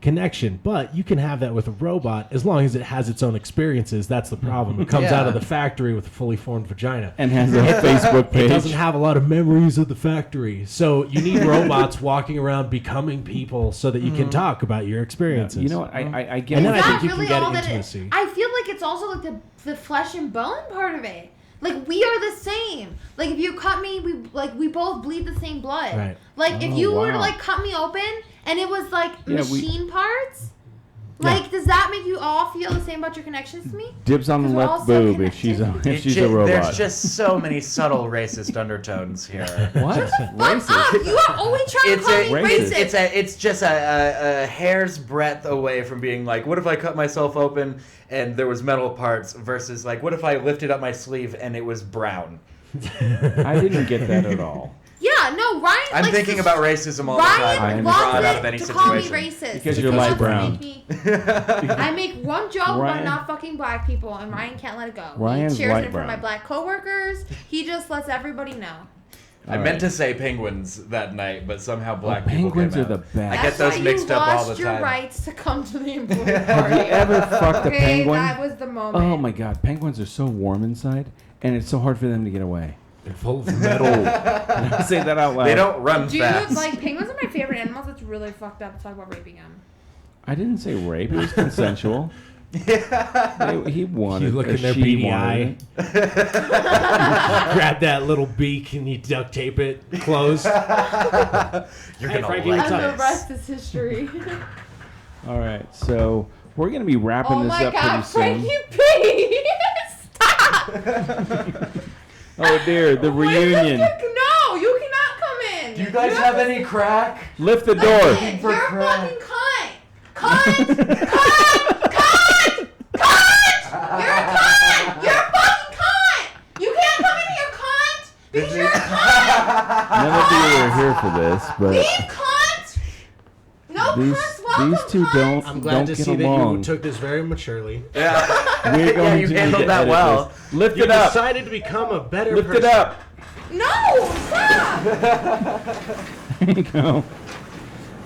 connection. But you can have that with a robot as long as it has its own experiences. That's the problem. It comes out of the factory with a fully formed vagina. And has a Facebook page. It doesn't have a lot of memories of the factory. So you need robots walking around becoming people so that you can talk about your experiences. You know what? I get And what then Is I that think you can really get all that it- intimacy. I feel like it's also like the flesh and bone part of it. Like we are the same. Like if you cut me, we both bleed the same blood. Right. Like if Oh, you were to wow. like cut me open and it was like Yeah, machine parts, like does that make you all feel the same about your connections to me? Dibs on the 'Cause we're all left so boob if she's a There's robot. just so many subtle racist undertones here. What? Fuck Racist. off! You are always trying to It's call me racist. racist. it's just a hair's breadth away from being like, what if I cut myself open and there was metal parts versus like, what if I lifted up my sleeve and it was brown? I didn't get that at all. Yeah, no, Ryan. I'm likes thinking to- about racism all the time. Ryan And draw it out of loves any it to call me situation. racist Because you're He light wants to brown. make me- I make one joke Ryan- about not fucking black people, and Ryan can't let it go. Ryan's he shares light it in front of my brown. black coworkers. He just lets everybody know. I meant to say penguins that night, but somehow black people penguins came are the out. best. I That's get those why mixed you up all lost the your time. rights to come to the employee Have you party. ever fucked a Okay, penguin? that was the moment. Oh my god, penguins are so warm inside, and it's so hard for them to get away. They're full of metal. Say that out loud. They don't run Dude, fast. like penguins are my favorite animals. It's really fucked up to talk about raping them. I didn't say rape. It was consensual. He wanted. You look or in their she beady wanted eye. it. Grab that little beak and you duct tape it closed. You're Hey, gonna Frankie, like what's And up? the rest is history. All right, so we're gonna be wrapping Oh this my up god, pretty soon. Frankie P! Stop! Oh dear, the reunion. No, you cannot come in. Do you guys have any crack? Lift the door. Listen, For you're a crack. fucking cunt. Cunt! You're a cunt! You're a fucking cunt! You can't come in here, cunt! Because you're a cunt! None of you are here for this, but Leave, cunt! No these cunts welcome, these two cunt. don't I'm glad don't to get see that along. you took this very maturely. Yeah. We're going you to need handled to that edit well. this. Lift You it up. decided to become a better Lift person. it up. No! Stop! There you go.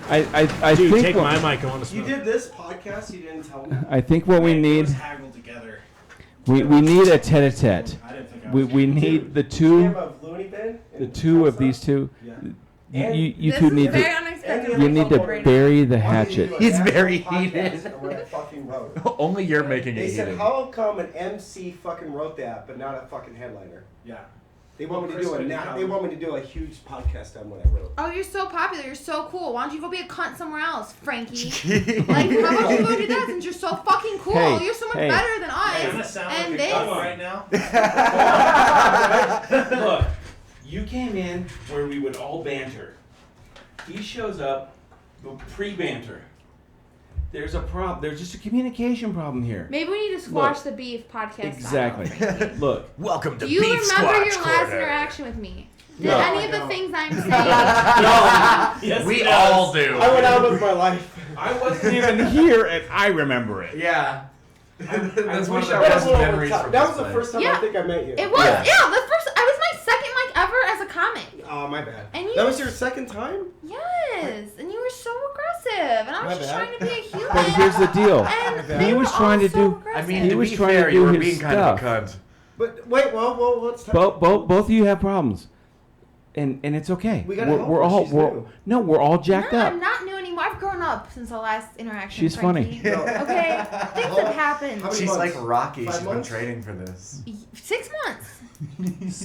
I Dude, think take what, my mic. I want to You smoke. did this podcast, you didn't tell me. I think what we It need was haggled together. we need a tete-a-tete. I didn't think I We was. need the Name two of Looney Bin the and two of salsa? these two. Yeah. You This two is need very to unexpected. you need to Right now. bury the Why don't you hatchet. do a He's national very podcast heated. and we're at fucking road. Only you're making They it said, heated. how come an MC fucking wrote that, but not a fucking headliner? Yeah. They want me to do they want me to do a huge podcast on what I wrote. Oh, you're so popular. You're so cool. Why don't you go be a cunt somewhere else, Frankie? Like, how about you go do that since you're so fucking cool? Hey, you're so much hey. better than us. Hey, I'm gonna sound and like this. a cunt right now. Look, you came in where we would all banter. He shows up, pre-banter. There's a problem. There's just a communication problem here. Maybe we need to squash Look. the beef podcast. Exactly. style. Look, Welcome to Do you Beef remember Squatch your last Corner. interaction with me? Did No. any of the things I'm saying? Yes, We he all does. do. I went out with my life. I wasn't even here, and I remember it. Yeah. That's one of wish the I was best a little memories top- from That this was the place. first time Yeah. I think I met you. It was, Yeah. yeah. The first, I was my second mic ever as a comic. Oh, my bad. And you That were- was your second time? Yes, and you were so aggressive, and I was My just bad. trying to be a human. But here's the deal. And bad. they He was were trying all to so do- aggressive. I mean, He to was be trying to fair, do you were his being kind of a cunt. But wait, well, let's talk. Both of you have problems, and it's okay. We gotta help we're her. all She's we're new. no, we're all jacked no, up. I'm not new anymore. I've grown up since the last interaction. She's Frankie. funny. Okay, things have happened. How many She's months? like Rocky. 5 She's been months? training for this. 6 months.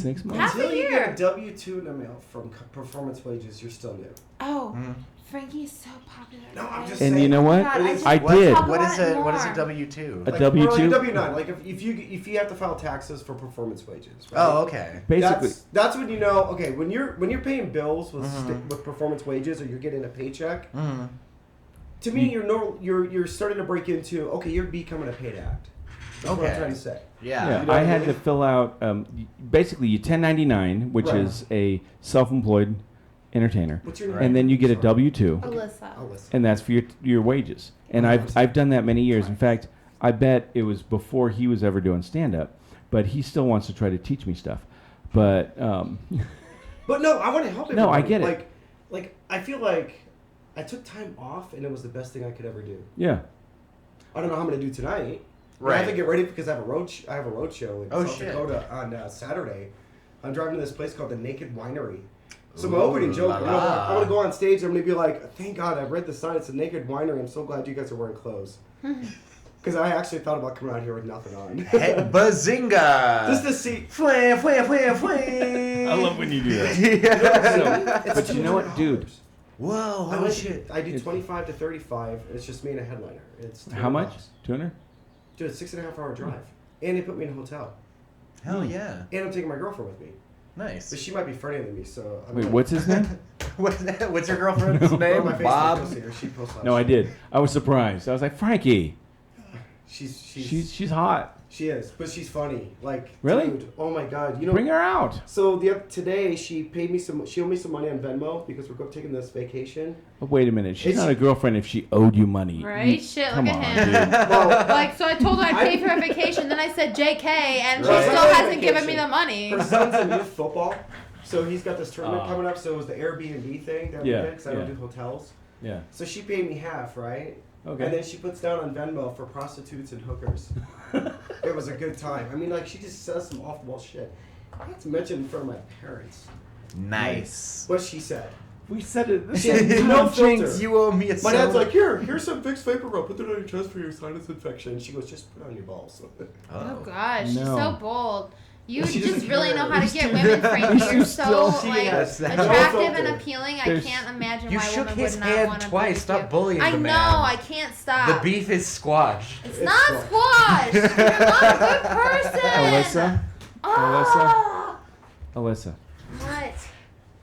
6 months. Half a Until you year. get a W-2 in the mail from Performance Wages, you're still new. Oh, Mm-hmm. Frankie is so popular. No, I'm today. just And saying. you know what? God, I just I wanna did. talk What about is it a what is a more. W-2? A Like, W-2? or like a W-9, like if you have to file taxes for performance wages. Right? Oh, okay. Basically, that's when you know. Okay, when you're paying bills with with performance wages, or you're getting a paycheck. To me, you're starting to break into. Okay, you're becoming a paid act. That's what I'm Okay. trying to say. Yeah. yeah, You know I what I had mean? to fill out basically you 1099, which Right. is a self-employed entertainer, What's your name? and then you get a Sorry. W-2, Alyssa. I'll listen. and that's for your wages. And I've done that many years. In fact, I bet it was before he was ever doing stand-up, but he still wants to try to teach me stuff. But But no, I want to help. No, I everybody. get it. Like I feel like I took time off, and it was the best thing I could ever do. Yeah. I don't know how I'm gonna do tonight. Right. I have to get ready because I have a road show in South Dakota on Saturday. I'm driving to this place called the Naked Winery. So my opening joke, I'm gonna go on stage. I'm gonna be like, "Thank God I read the sign. It's a Naked Winery. I'm so glad you guys are wearing clothes." Because I actually thought about coming out here with nothing on. Hey, bazinga! Just to see. Flam, flam, flam, flam. I love when you do that. It's But you know what, dude? Whoa, holy shit. I do 25 to 35. It's just me and a headliner. It's How much? $200. 200? Dude, it's 6.5 hour drive. And they put me in a hotel. Hell yeah. And I'm taking my girlfriend with me. Nice. But she might be funnier than me, so... Wait, what's his name? What's your girlfriend's Oh, name? my Facebook Bob? post here. She posts No, I did. I was surprised. I was like, Frankie. She's hot. She is, but she's funny. Like, Really? dude, oh my God, you know. Bring her out. So today she owed me some money on Venmo because we're taking this vacation. But wait a minute. She's It's- not a girlfriend if she owed you money. Right? Shit, Come look on, at him. dude. Well, Like, so I told her I'd pay for her vacation, then I said JK, and she Right. still Right. hasn't given me Vacation. the money. her son's in youth football, so he's got this tournament coming up. So it was the Airbnb thing that we Yeah, did because I don't yeah. do hotels. Yeah. So she paid me half, right? Okay. And then she puts down on Venmo for prostitutes and hookers. It was a good time. I mean, like, she just says some off-the-wall shit. Not to mention in front of my parents. Nice. What she said. We said it. She had no filter. You owe me a My dad's soda. like, here's some Vicks Vapor Rub. Put that on your chest for your sinus infection. She goes, just put it on your balls. Oh gosh, she's No. so bold. You She just doesn't really care. know how to get women, Frankie. You're so She like has no attractive and filter. appealing. I There's- can't imagine You why a shook woman his would not hand want to twice. be with Stop you. bullying I the know. man. I can't stop. The beef is squashed. It's It's not squash. You're not a good person. Alyssa? Oh. Alyssa, What?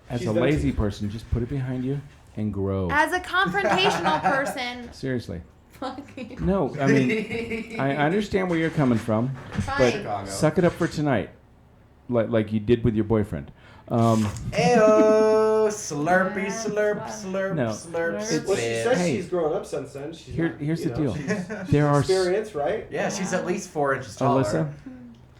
as She's a done lazy too. person, just put it behind you and grow. As a confrontational person, Seriously. fucking No, I mean, I understand where you're coming from, but fine. suck it up for tonight, like you did with your boyfriend. Ayo, slurpy, slurp, slurp, No. slurp, It's- Well, she spit. says Hey. she's grown up since then. She's Here's the you know, deal. she's There are experience, right? Yeah, she's at least 4 inches taller. Alyssa.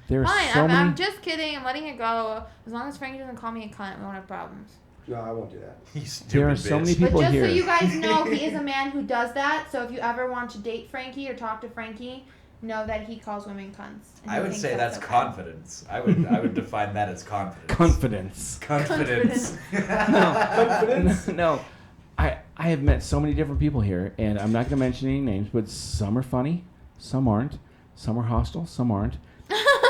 There are Fine, so I'm many. just kidding. I'm letting it go. As long as Frankie doesn't call me a cunt, we won't have problems. No, I won't do that. You stupid There are so bitch. many But people just here. so you guys know, he is a man who does that. So if you ever want to date Frankie or talk to Frankie, know that he calls women cunts. and I he would thinks say that's okay. confidence. I would define that as confidence. Confidence. Confidence. Confidence. No, I have met so many different people here, and I'm not going to mention any names, but some are funny, some aren't, some are hostile, some aren't.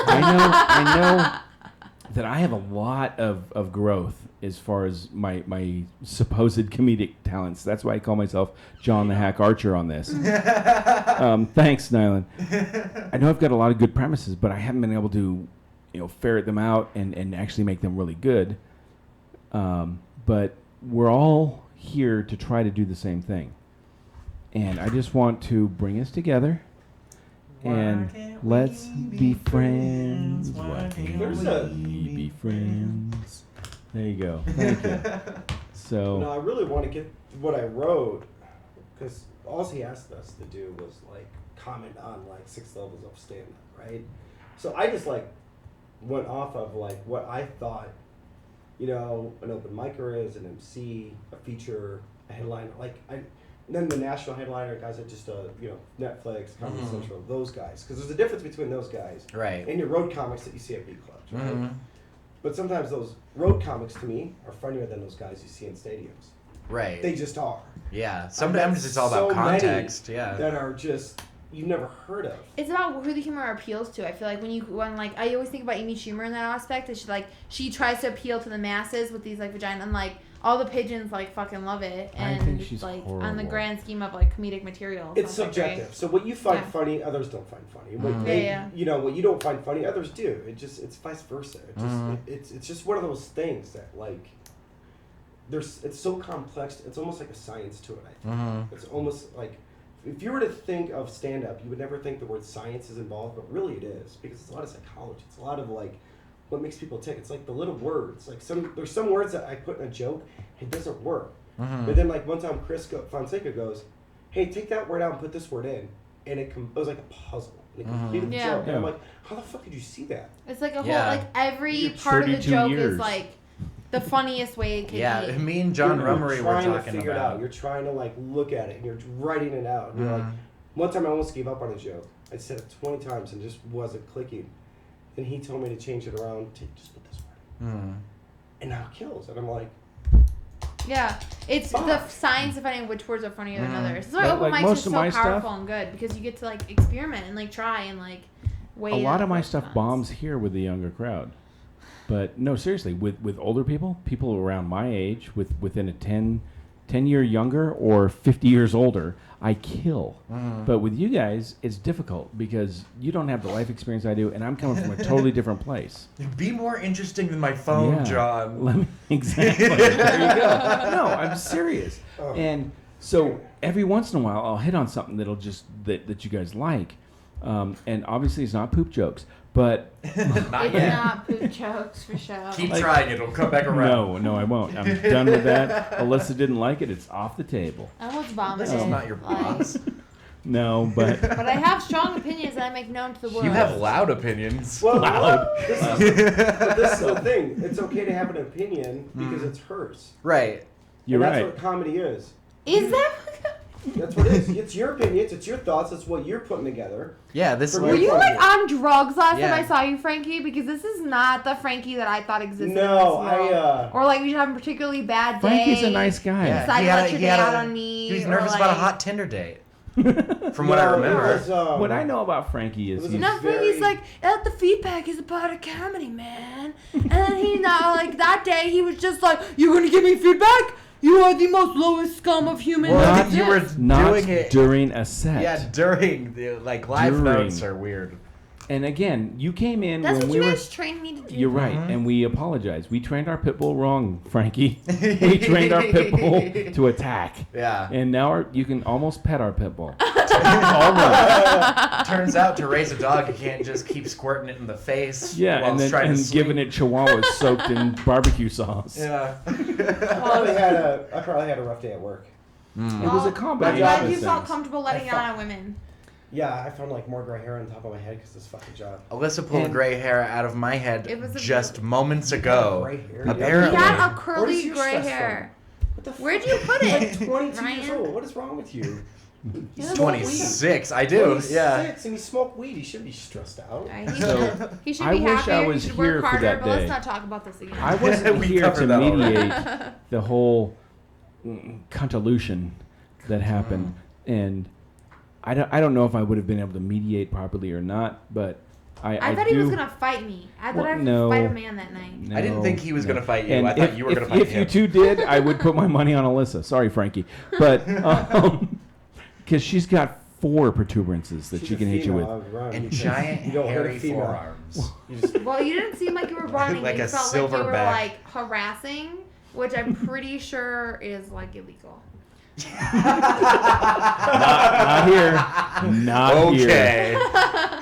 I know that I have a lot of growth as far as my supposed comedic talents. That's why I call myself John the Hack Archer on this. Thanks, Nyland. I know I've got a lot of good premises, but I haven't been able to, ferret them out and actually make them really good. But we're all here to try to do the same thing. And I just want to bring us together. And let's be friends. Why can't There's we a- be friends? There you go. Thank you. No, So, I really want to get what I wrote because all he asked us to do was like comment on like 6 levels of stand up, right? So I just like went off of like what I thought, an open micer is, an MC, a feature, a headliner, and then the national headliner guys that just Netflix, Comedy Central, those guys, because there's a difference between those guys Right. and your road comics that you see at B clubs, right? Mhm. But sometimes those road comics to me are funnier than those guys you see in stadiums. Right. They just are. Yeah. I've Sometimes met it's all about so many context. Yeah. That are just you've never heard of. It's about who the humor appeals to. I feel like when I always think about Amy Schumer in that aspect. That she tries to appeal to the masses with these like vagina, and like all the pigeons like fucking love it. I And think she's like on the horrible. grand scheme of like comedic material. It's sounds like great. subjective. So what you find Yeah. funny, others don't find funny. What Mhm. what you don't find funny, others do. It's vice versa. It's just one of those things that like it's so complex. It's almost like a science to it. I think it's almost like if you were to think of stand up, you would never think the word science is involved, but really it is because it's a lot of psychology. It's a lot of like what makes people tick. It's like the little words. Like there's some words that I put in a joke, it doesn't work. But then like one time Fonseca goes, "Hey, take that word out and put this word in," and it was like a puzzle. And it completed the Yeah. joke. And I'm Yeah. like, how the fuck did you see that? It's like a whole Yeah. like every You- part of the 32 joke years. is like the funniest way it can be. Me and John Rummery were trying to talking figure it out. about. You're trying to like look at it and you're writing it out. And you're like, one time I almost gave up on a joke. I said it 20 times and just wasn't clicking. And he told me to change it around to just put this word. And now it kills. And I'm like, Yeah, it's Fuck. the science of finding which words are funnier than others. That's why But, open like, mics most are of so my powerful stuff- and good because you get to like experiment and like try and like weigh A it lot out of my both stuff sides. bombs here with the younger crowd. But no, seriously, with older people around my age, within a 10 year younger or 50 years older, I kill. But with you guys, it's difficult because you don't have the life experience I do, and I'm coming from a totally different place. Be more interesting than my phone, Yeah. John. Let me, exactly. There you go. No, I'm serious. Oh. And so every once in a while, I'll hit on something that'll just that you guys like. And obviously, it's not poop jokes, but Not It's yet. not poop jokes for sure. Keep trying. It'll come back around. no, I won't. I'm done with that. Alyssa didn't like it. It's off the table. I almost vomited. This is not your like- boss. No, but But I have strong opinions that I make known to the world. You have loud opinions. well, Loud. but this is the thing. It's okay to have an opinion because it's hers. Right. you're and that's right. what comedy is. Is that? That's what it is. It's your opinions. It's your thoughts. It's what you're putting together. Yeah, this For Were me- you like on drugs last Yeah. time I saw you, Frankie? Because this is not the Frankie that I thought existed. No, in this world. I. Or like we should have a particularly bad day. Frankie's a nice guy. Yeah, Decide he to had let a- your he day had out a- on me. He was or, nervous about a like- hot Tinder date. From what I No, remember. it was, What I know about Frankie is it was he's, a- No, very- Frankie's like, the feedback is a part of comedy, man. And then he not like that day he was just like, "You gonna give me feedback? You are the most lowest scum of human." Well, beings." you were not doing it. during a set. Yeah, during the like live During. notes are weird. And again, you came in That's when what we you were. guys trained me to do. You're right, and we apologize. We trained our pit bull wrong, Frankie. We trained our pit bull to attack, Yeah. and now you can almost pet our pit bull. Almost. Turns out to raise a dog, you can't just keep squirting it in the face. Yeah, while and it's then trying to and giving sleep. it chihuahuas soaked in barbecue sauce. Yeah. I probably had a rough day at work. It was a Well, I'm combination job glad of you felt things. comfortable letting it out on women. Yeah, I found like more gray hair on top of my head because this fucking job. Alyssa pulled And- gray hair out of my head It was a just really- moments ago. Gray hair. He Apparently. had a Where curly does your gray stress hair. What the Where'd fuck? you put You're it? like 22 years Ryan? old. What is wrong with you? He's smoke 26. I weed. do. 26 Yeah. and you smoke weed. He should be stressed out. He should I be wish happier. I He was should here work for harder, that but let's day. not talk about this again. I wasn't We here covered to that already. mediate the whole convolution that happened, and I don't know if I would have been able to mediate properly or not, but I thought do, he was gonna fight me. I thought Well, I was no. gonna fight a man that night. No, I didn't think he was no. gonna fight you. And I thought if, you were gonna fight if him. you two did, I would put my money on Alyssa. Sorry, Frankie, but because she's got 4 protuberances that She's she a can hit you with. female, I'll run And because giant you don't hit a hairy female. forearms. You just, Well, you didn't seem like you were running. Like you a felt like you were silverback. like harassing, which I'm pretty sure is like illegal. Not here. Not here. Okay.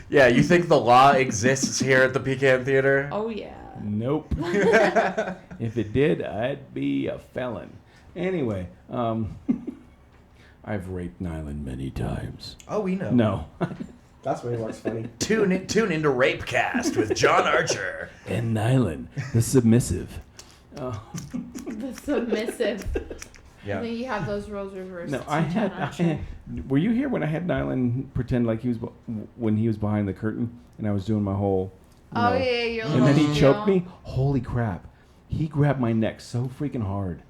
Yeah, you think the law exists here at the Pecan Theater? Oh yeah. Nope. If it did, I'd be a felon. Anyway, I've raped Nyland many times. Oh, we know. No. that's when he looks funny. Tune into Rapecast with John Archer. And Nyland, the submissive. The submissive. Yeah. I think you have those roles reversed. No, I had. Were you here when I had Nyland pretend like he was when he was behind the curtain and I was doing my whole? you Oh know, yeah, you're. And then he choked me. Holy crap! He grabbed my neck so freaking hard.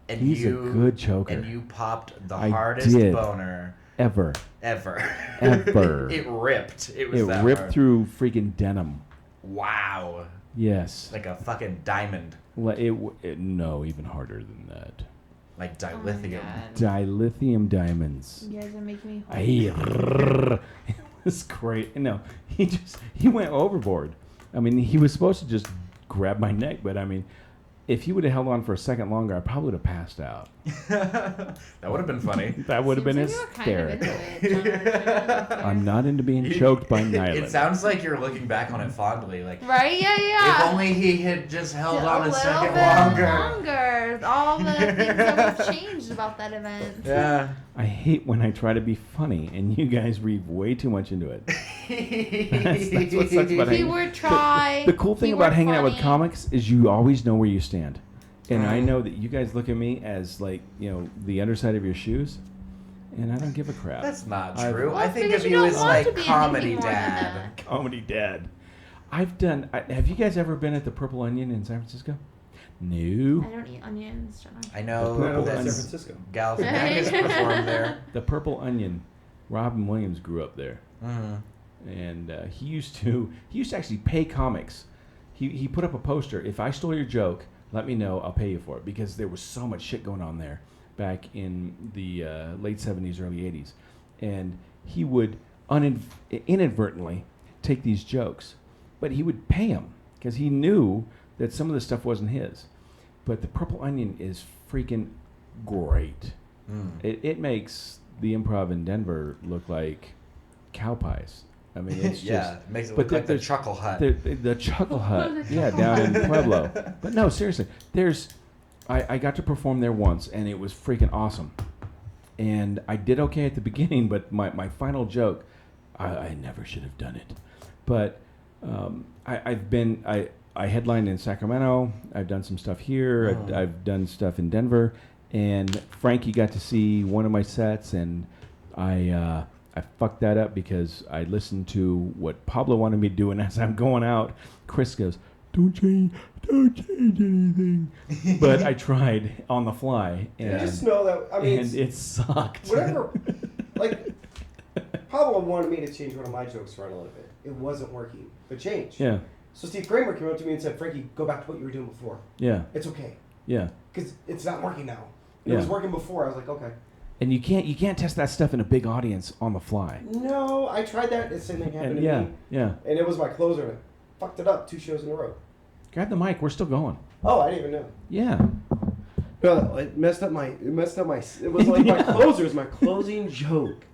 And He's a good choker. And you popped the I hardest did. boner Ever. ever. Ever. It ripped. It was It that ripped hard. through freaking denim. Wow. Yes. Like a fucking diamond. No, even harder than that. Like Oh my dilithium. God. Dilithium diamonds. You guys are making me. It was great. No, he went overboard. I mean, he was supposed to just grab my neck, but I mean, if he would have held on for a second longer, I probably would have passed out. That would have been funny. That would have been Seems like you were kind of hysterical. into it, John. I'm not into being choked by Nyland. It sounds like you're looking back on it fondly. Like, Right? Yeah, yeah. if only he had just held on a little second bit longer. All the things that would have changed about that event. Yeah. I hate when I try to be funny and you guys read way too much into it. That's what sucks about He hanging. would try. The cool thing He about were hanging out with funny. comics is you always know where you stand. And I know that you guys look at me as like, the underside of your shoes, and I don't give a crap. That's not I've- true. Well, I think because of you you don't as want like to be comedy anything more than dad. that. Comedy dad. Have you guys ever been at the Purple Onion in San Francisco? No. I don't eat onions. Don't I? I know No, that that's San Francisco. Galifianakis performed there. The Purple Onion. Robin Williams grew up there. And he used to actually pay comics. He put up a poster. If I stole your joke, let me know. I'll pay you for it, because there was so much shit going on there back in the late 70s, early 80s, and he would inadvertently take these jokes, but he would pay them because he knew that some of the stuff wasn't his. But the Purple Onion is freaking great. It makes the Improv in Denver look like cow pies. I mean, it's Yeah, it makes it but look like the there's- Chuckle Hut. the Chuckle Hut, yeah, down in Pueblo. But no, seriously, I got to perform there once, and it was freaking awesome. And I did okay at the beginning, but my final joke, I never should have done it. But I headlined in Sacramento. I've done some stuff here. I've done stuff in Denver, and Frankie got to see one of my sets, and I fucked that up because I listened to what Pablo wanted me to do, and as I'm going out, Chris goes, don't change anything. But I tried on the fly, and, Just know that, I mean, and it sucked. whatever, like, Pablo wanted me to change one of my jokes around a little bit. It wasn't working, but change. Yeah, So Steve Kramer came up to me and said, Frankie, go back to what you were doing before. yeah, It's okay. yeah. Because it's not working now. And It Yeah. was working before. I was like, okay. And you can't test that stuff in a big audience on the fly. No, I tried that. The same thing happened And to yeah, me. yeah. And it was my closer. And I fucked it up 2 shows in a row. Grab the mic. We're still going. Oh, I didn't even know. Yeah. No, it messed up my. It was like my closer's my closing joke,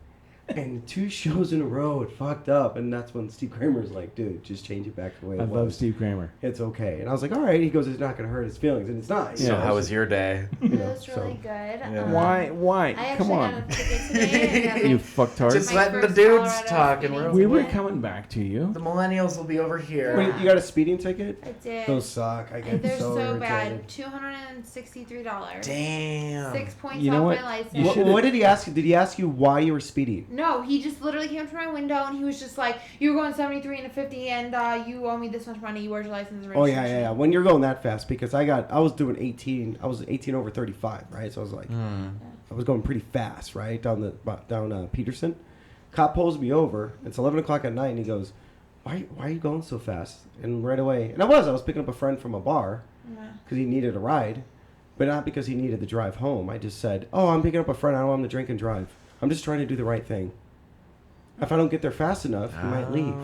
and 2 shows in a row it fucked up, and that's when Steve Kramer's like, "Dude, just change it back to the way I it love was. Steve Kramer. It's okay." And I was like, "All right." He goes, "It's not gonna hurt his feelings," and it's not. So how was your day? You It know, was really good. Yeah. Why? I actually Come got a on. ticket today. I got You my- fucktard. Just my letting the first dudes Colorado talk and speeding We were ticket. coming back to you. The millennials will be over here. Wait, you got a speeding ticket? I did. Those suck. I get They're so so irritated. bad. $263. Damn. 6 points You know off what? my license. You What, should've- what did he ask you? Did he ask you why you were speeding? No, he just literally came up to my window and he was just like, "You were going 73 and a 50, and you owe me this much money. Where's your license and Oh yeah, registration?" yeah, yeah. When you're going that fast, because I was doing 18. I was 18 over 35, right? So I was like, I was going pretty fast, right, down Peterson. Cop pulls me over. It's 11 o'clock at night, and he goes, "Why are you going so fast?" And right away, and I was picking up a friend from a bar Yeah. because he needed a ride, but not because he needed the drive home. I just said, "Oh, I'm picking up a friend. I don't want him to drink and drive. I'm just trying to do the right thing. If I don't get there fast enough, he might leave."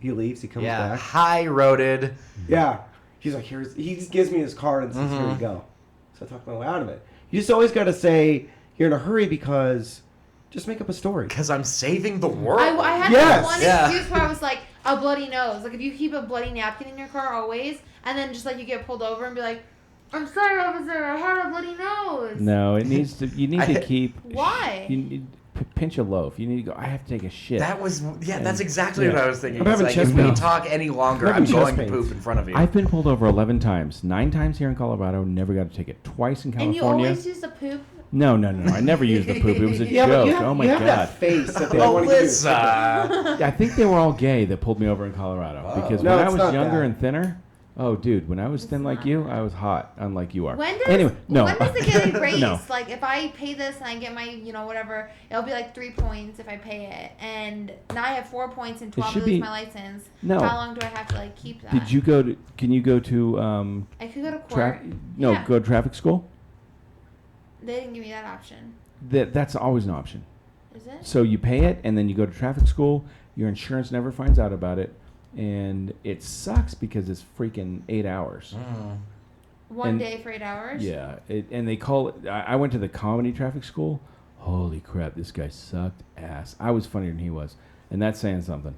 He leaves. He comes Yeah, back. high-roaded. Yeah. He's like, he just gives me his card and says, "Here you go." So I talk my way out of it. You just always got to say you're in a hurry because just make up a story. Because I'm saving the world. I had Yes. this one Yeah. excuse where I was like, a bloody nose. Like, if you keep a bloody napkin in your car always, and then just, like, you get pulled over and be like, "I'm sorry, officer, I had a bloody nose." No, it needs to. You need to keep. Why? You need pinch a loaf. You need to go. I have to take a shit. That was, yeah, And- that's exactly yeah. what I was thinking. I'm having It's chest like, if we pains. talk any longer, I'm I'm having going chest to pains. poop in front of you. I've been pulled over 11 times. 9 times here in Colorado. Never got a ticket. Twice in And you California. always use the poop? No. I never used the poop. It was a Yeah, but joke. you have, Oh my you have god. that face that they want to give you. Alyssa! I think they were all gay that pulled me over in Colorado because No, when I it's was not younger that. and thinner. Oh, dude, when I was thin like you, I was hot, unlike you are. When does, Anyway, no. when does it get erased? No. Like, if I pay this and I get my, whatever, it'll be like 3 points if I pay it. And now I have 4 points and 12 should to lose be- my license. No. How long do I have to, like, keep that? Did you go to? Can you go to? I could go to court. Yeah. Go to traffic school. They didn't give me that option. That's always an option. Is it? So you pay it, and then you go to traffic school. Your insurance never finds out about it, and it sucks because it's freaking 8 hours. One and- day for 8 hours? Yeah, and they call it. I went to the comedy traffic school. Holy crap, this guy sucked ass. I was funnier than he was, and that's saying something,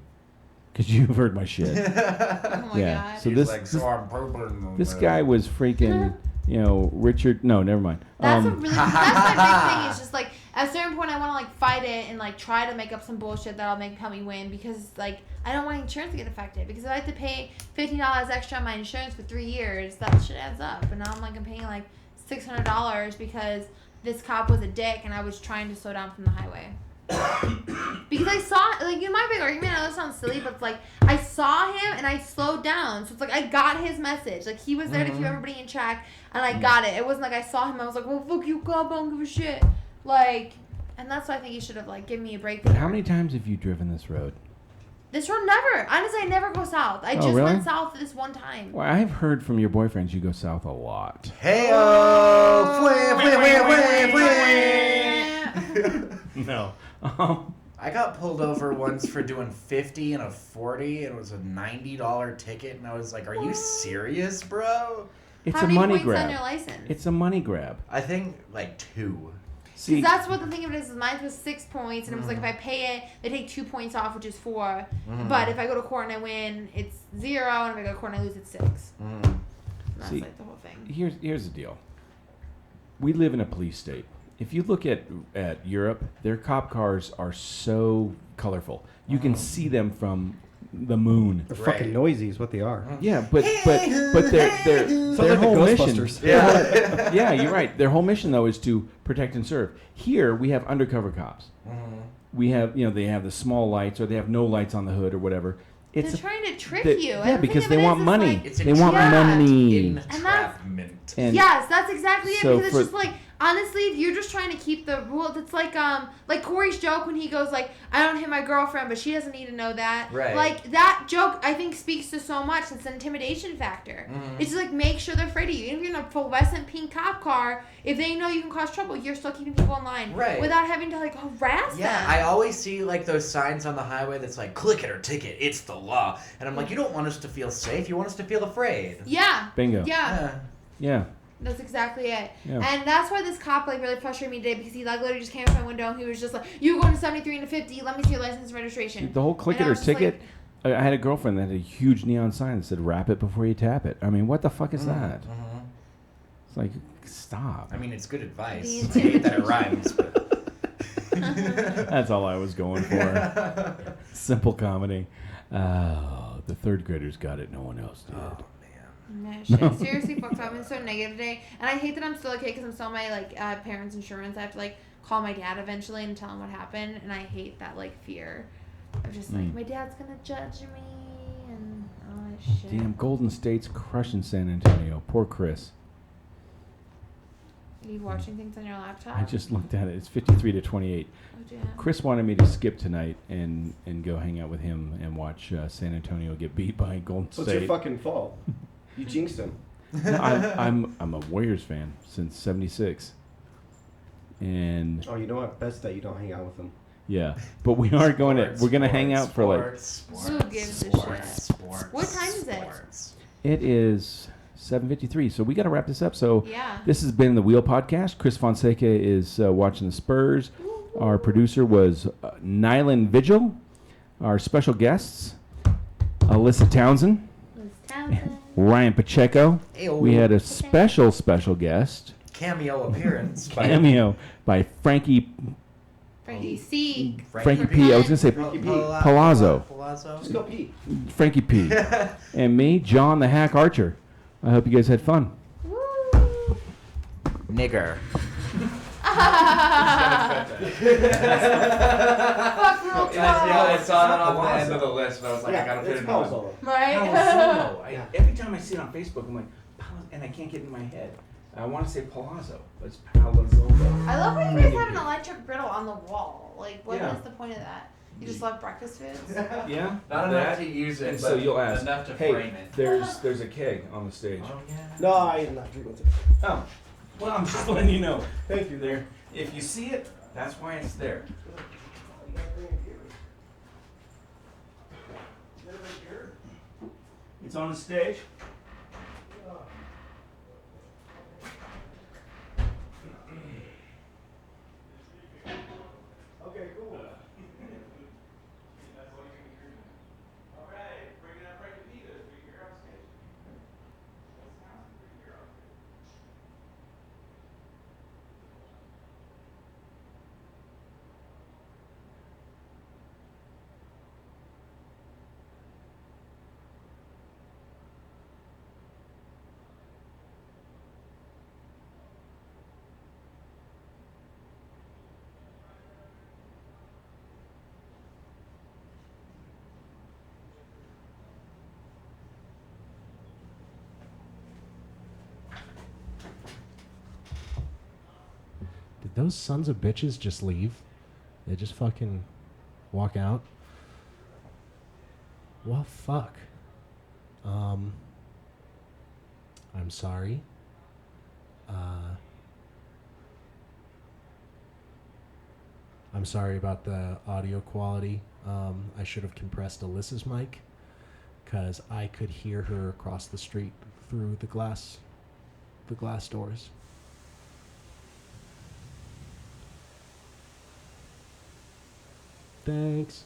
because you've heard my shit. Oh my Yeah, god. so He's this like, so I'm pooping. this guy was freaking, Richard. No, never mind. That's that's my big thing. It's just like at a certain point, I want to like fight it and like try to make up some bullshit that'll help me win because like I don't want insurance to get affected because if I have to pay $15 extra on my insurance for 3 years, that shit adds up. And now I'm paying like $600 because this cop was a dick and I was trying to slow down from the highway. Because I saw, like, you might be argument, I know that sounds silly, but it's like, I saw him and I slowed down. So it's like, I got his message. Like, he was there to keep everybody in check, and I got it. It wasn't like I saw him, I was like, well, fuck you, cop, I don't give a shit. Like, and that's why I think you should have, like, given me a break. But how many times have you driven this road? This road never. Honestly, I never go south. I just really? went south this one time. Well, I've heard from your boyfriends you go south a lot. Hey-o! No. I got pulled over once for doing 50 and a 40, and it was a $90 ticket, and I was like, are you serious, bro? It's How a many money points grab. on your license? It's a money grab. I think, like, 2. See, that's what the thing of it is. Mine was 6 points, and it was like if I pay it, they take 2 points off, which is 4. But if I go to court and I win, it's 0, and if I go to court and I lose, it's 6. That's See, like the whole thing. here's the deal. We live in a police state. If you look at Europe, their cop cars are so colorful. You can see them from the moon. They're fucking noisy is what they are. Yeah, but their Sounds like the whole mission. Ghostbusters. Yeah. Yeah, you're right. Their whole mission though is to protect and serve. Here we have undercover cops. We have they have the small lights or they have no lights on the hood or whatever. They're trying to trick you. And Yeah, the because thing they of it want is, money. like, It's They want money. entrapment. And yes, that's exactly it. So Because it's for- just like, honestly, if you're just trying to keep the rules, it's like Corey's joke when he goes like, I don't hit my girlfriend, but she doesn't need to know that. Right. Like, that joke, I think, speaks to so much. It's an intimidation factor. It's just like, make sure they're afraid of you. Even if you're in a fluorescent pink cop car, if they know you can cause trouble, you're still keeping people in line. Right. Without having to, like, harass Yeah, them. I always see like those signs on the highway that's like, click it or ticket, it's the law. And I'm like, you don't want us to feel safe, you want us to feel afraid. Yeah. Bingo. Yeah. Yeah. That's exactly it. Yeah. And that's why this cop like really frustrated me today because he like literally just came up to my window and he was just like, "You going to 73 and a 50? Let me see your license and registration." The whole click And it I or was just ticket. I had a girlfriend that had a huge neon sign that said "Wrap it before you tap it." I mean, what the fuck is that? It's like, stop. I mean, it's good advice. The I hate that it rhymes, but That's all I was going for. Simple comedy. Oh, the third graders got it. No one else did. Man, shit. Seriously, fucked up. I've been so negative today, and I hate that I'm still okay because I'm still on my like parents' insurance. I have to like call my dad eventually and tell him what happened, and I hate that like fear of just like my dad's gonna judge me and all that shit. Damn, Golden State's crushing San Antonio. Poor Chris. Are you watching things on your laptop? I just looked at it. It's 53-28. Oh, damn. Chris wanted me to skip tonight and go hang out with him and watch San Antonio get beat by Golden What's State. your fucking fault? You jinxed him. No, I'm a Warriors fan since '76, and Oh, you know what? Best that you don't hang out with him. yeah, but we are going to we're gonna hang out for like Who gives a shit? What time is it? it is 7:53, so we got to wrap this up. So Yeah. this has been the Wheel Podcast. Chris Fonseca is watching the Spurs. Our producer was Nyland Vigil. Our special guests, Alyssa Townsend, Liz Townsend. Ryan Pacheco. Ayo. We had a special guest Cameo appearance by cameo by Frankie Frankie C. Frankie P. I was gonna say Frankie P. Palazzo. Just go pee. Frankie P. And me, John the Hack Archer. I hope you guys had fun. Woo. Nigger. Fuck Rule 12. I saw it on the end of the list, and I was like, I gotta fit it's it in. Palazzo. Right? Every time I see it on Facebook, I'm like, and I can't get it in my head. I want to say Palazzo, but it's Palazzo. I love when you guys have an electric griddle on the wall. Like, what is Yeah. the point of that? You just love breakfast foods? Yeah? Not enough to use it, And but so you'll ask, enough to hey, frame it. there's a keg on the stage. Oh, yeah. No, I am not drinking today. Oh, well, I'm just letting you know. Thank you. There. If you see it, that's why it's there. It's on the stage. Okay, cool. those sons of bitches just leave. They just fucking walk out. Well, fuck. I'm sorry. I'm sorry about the audio quality. I should have compressed Alyssa's mic because I could hear her across the street through the glass doors. Thanks.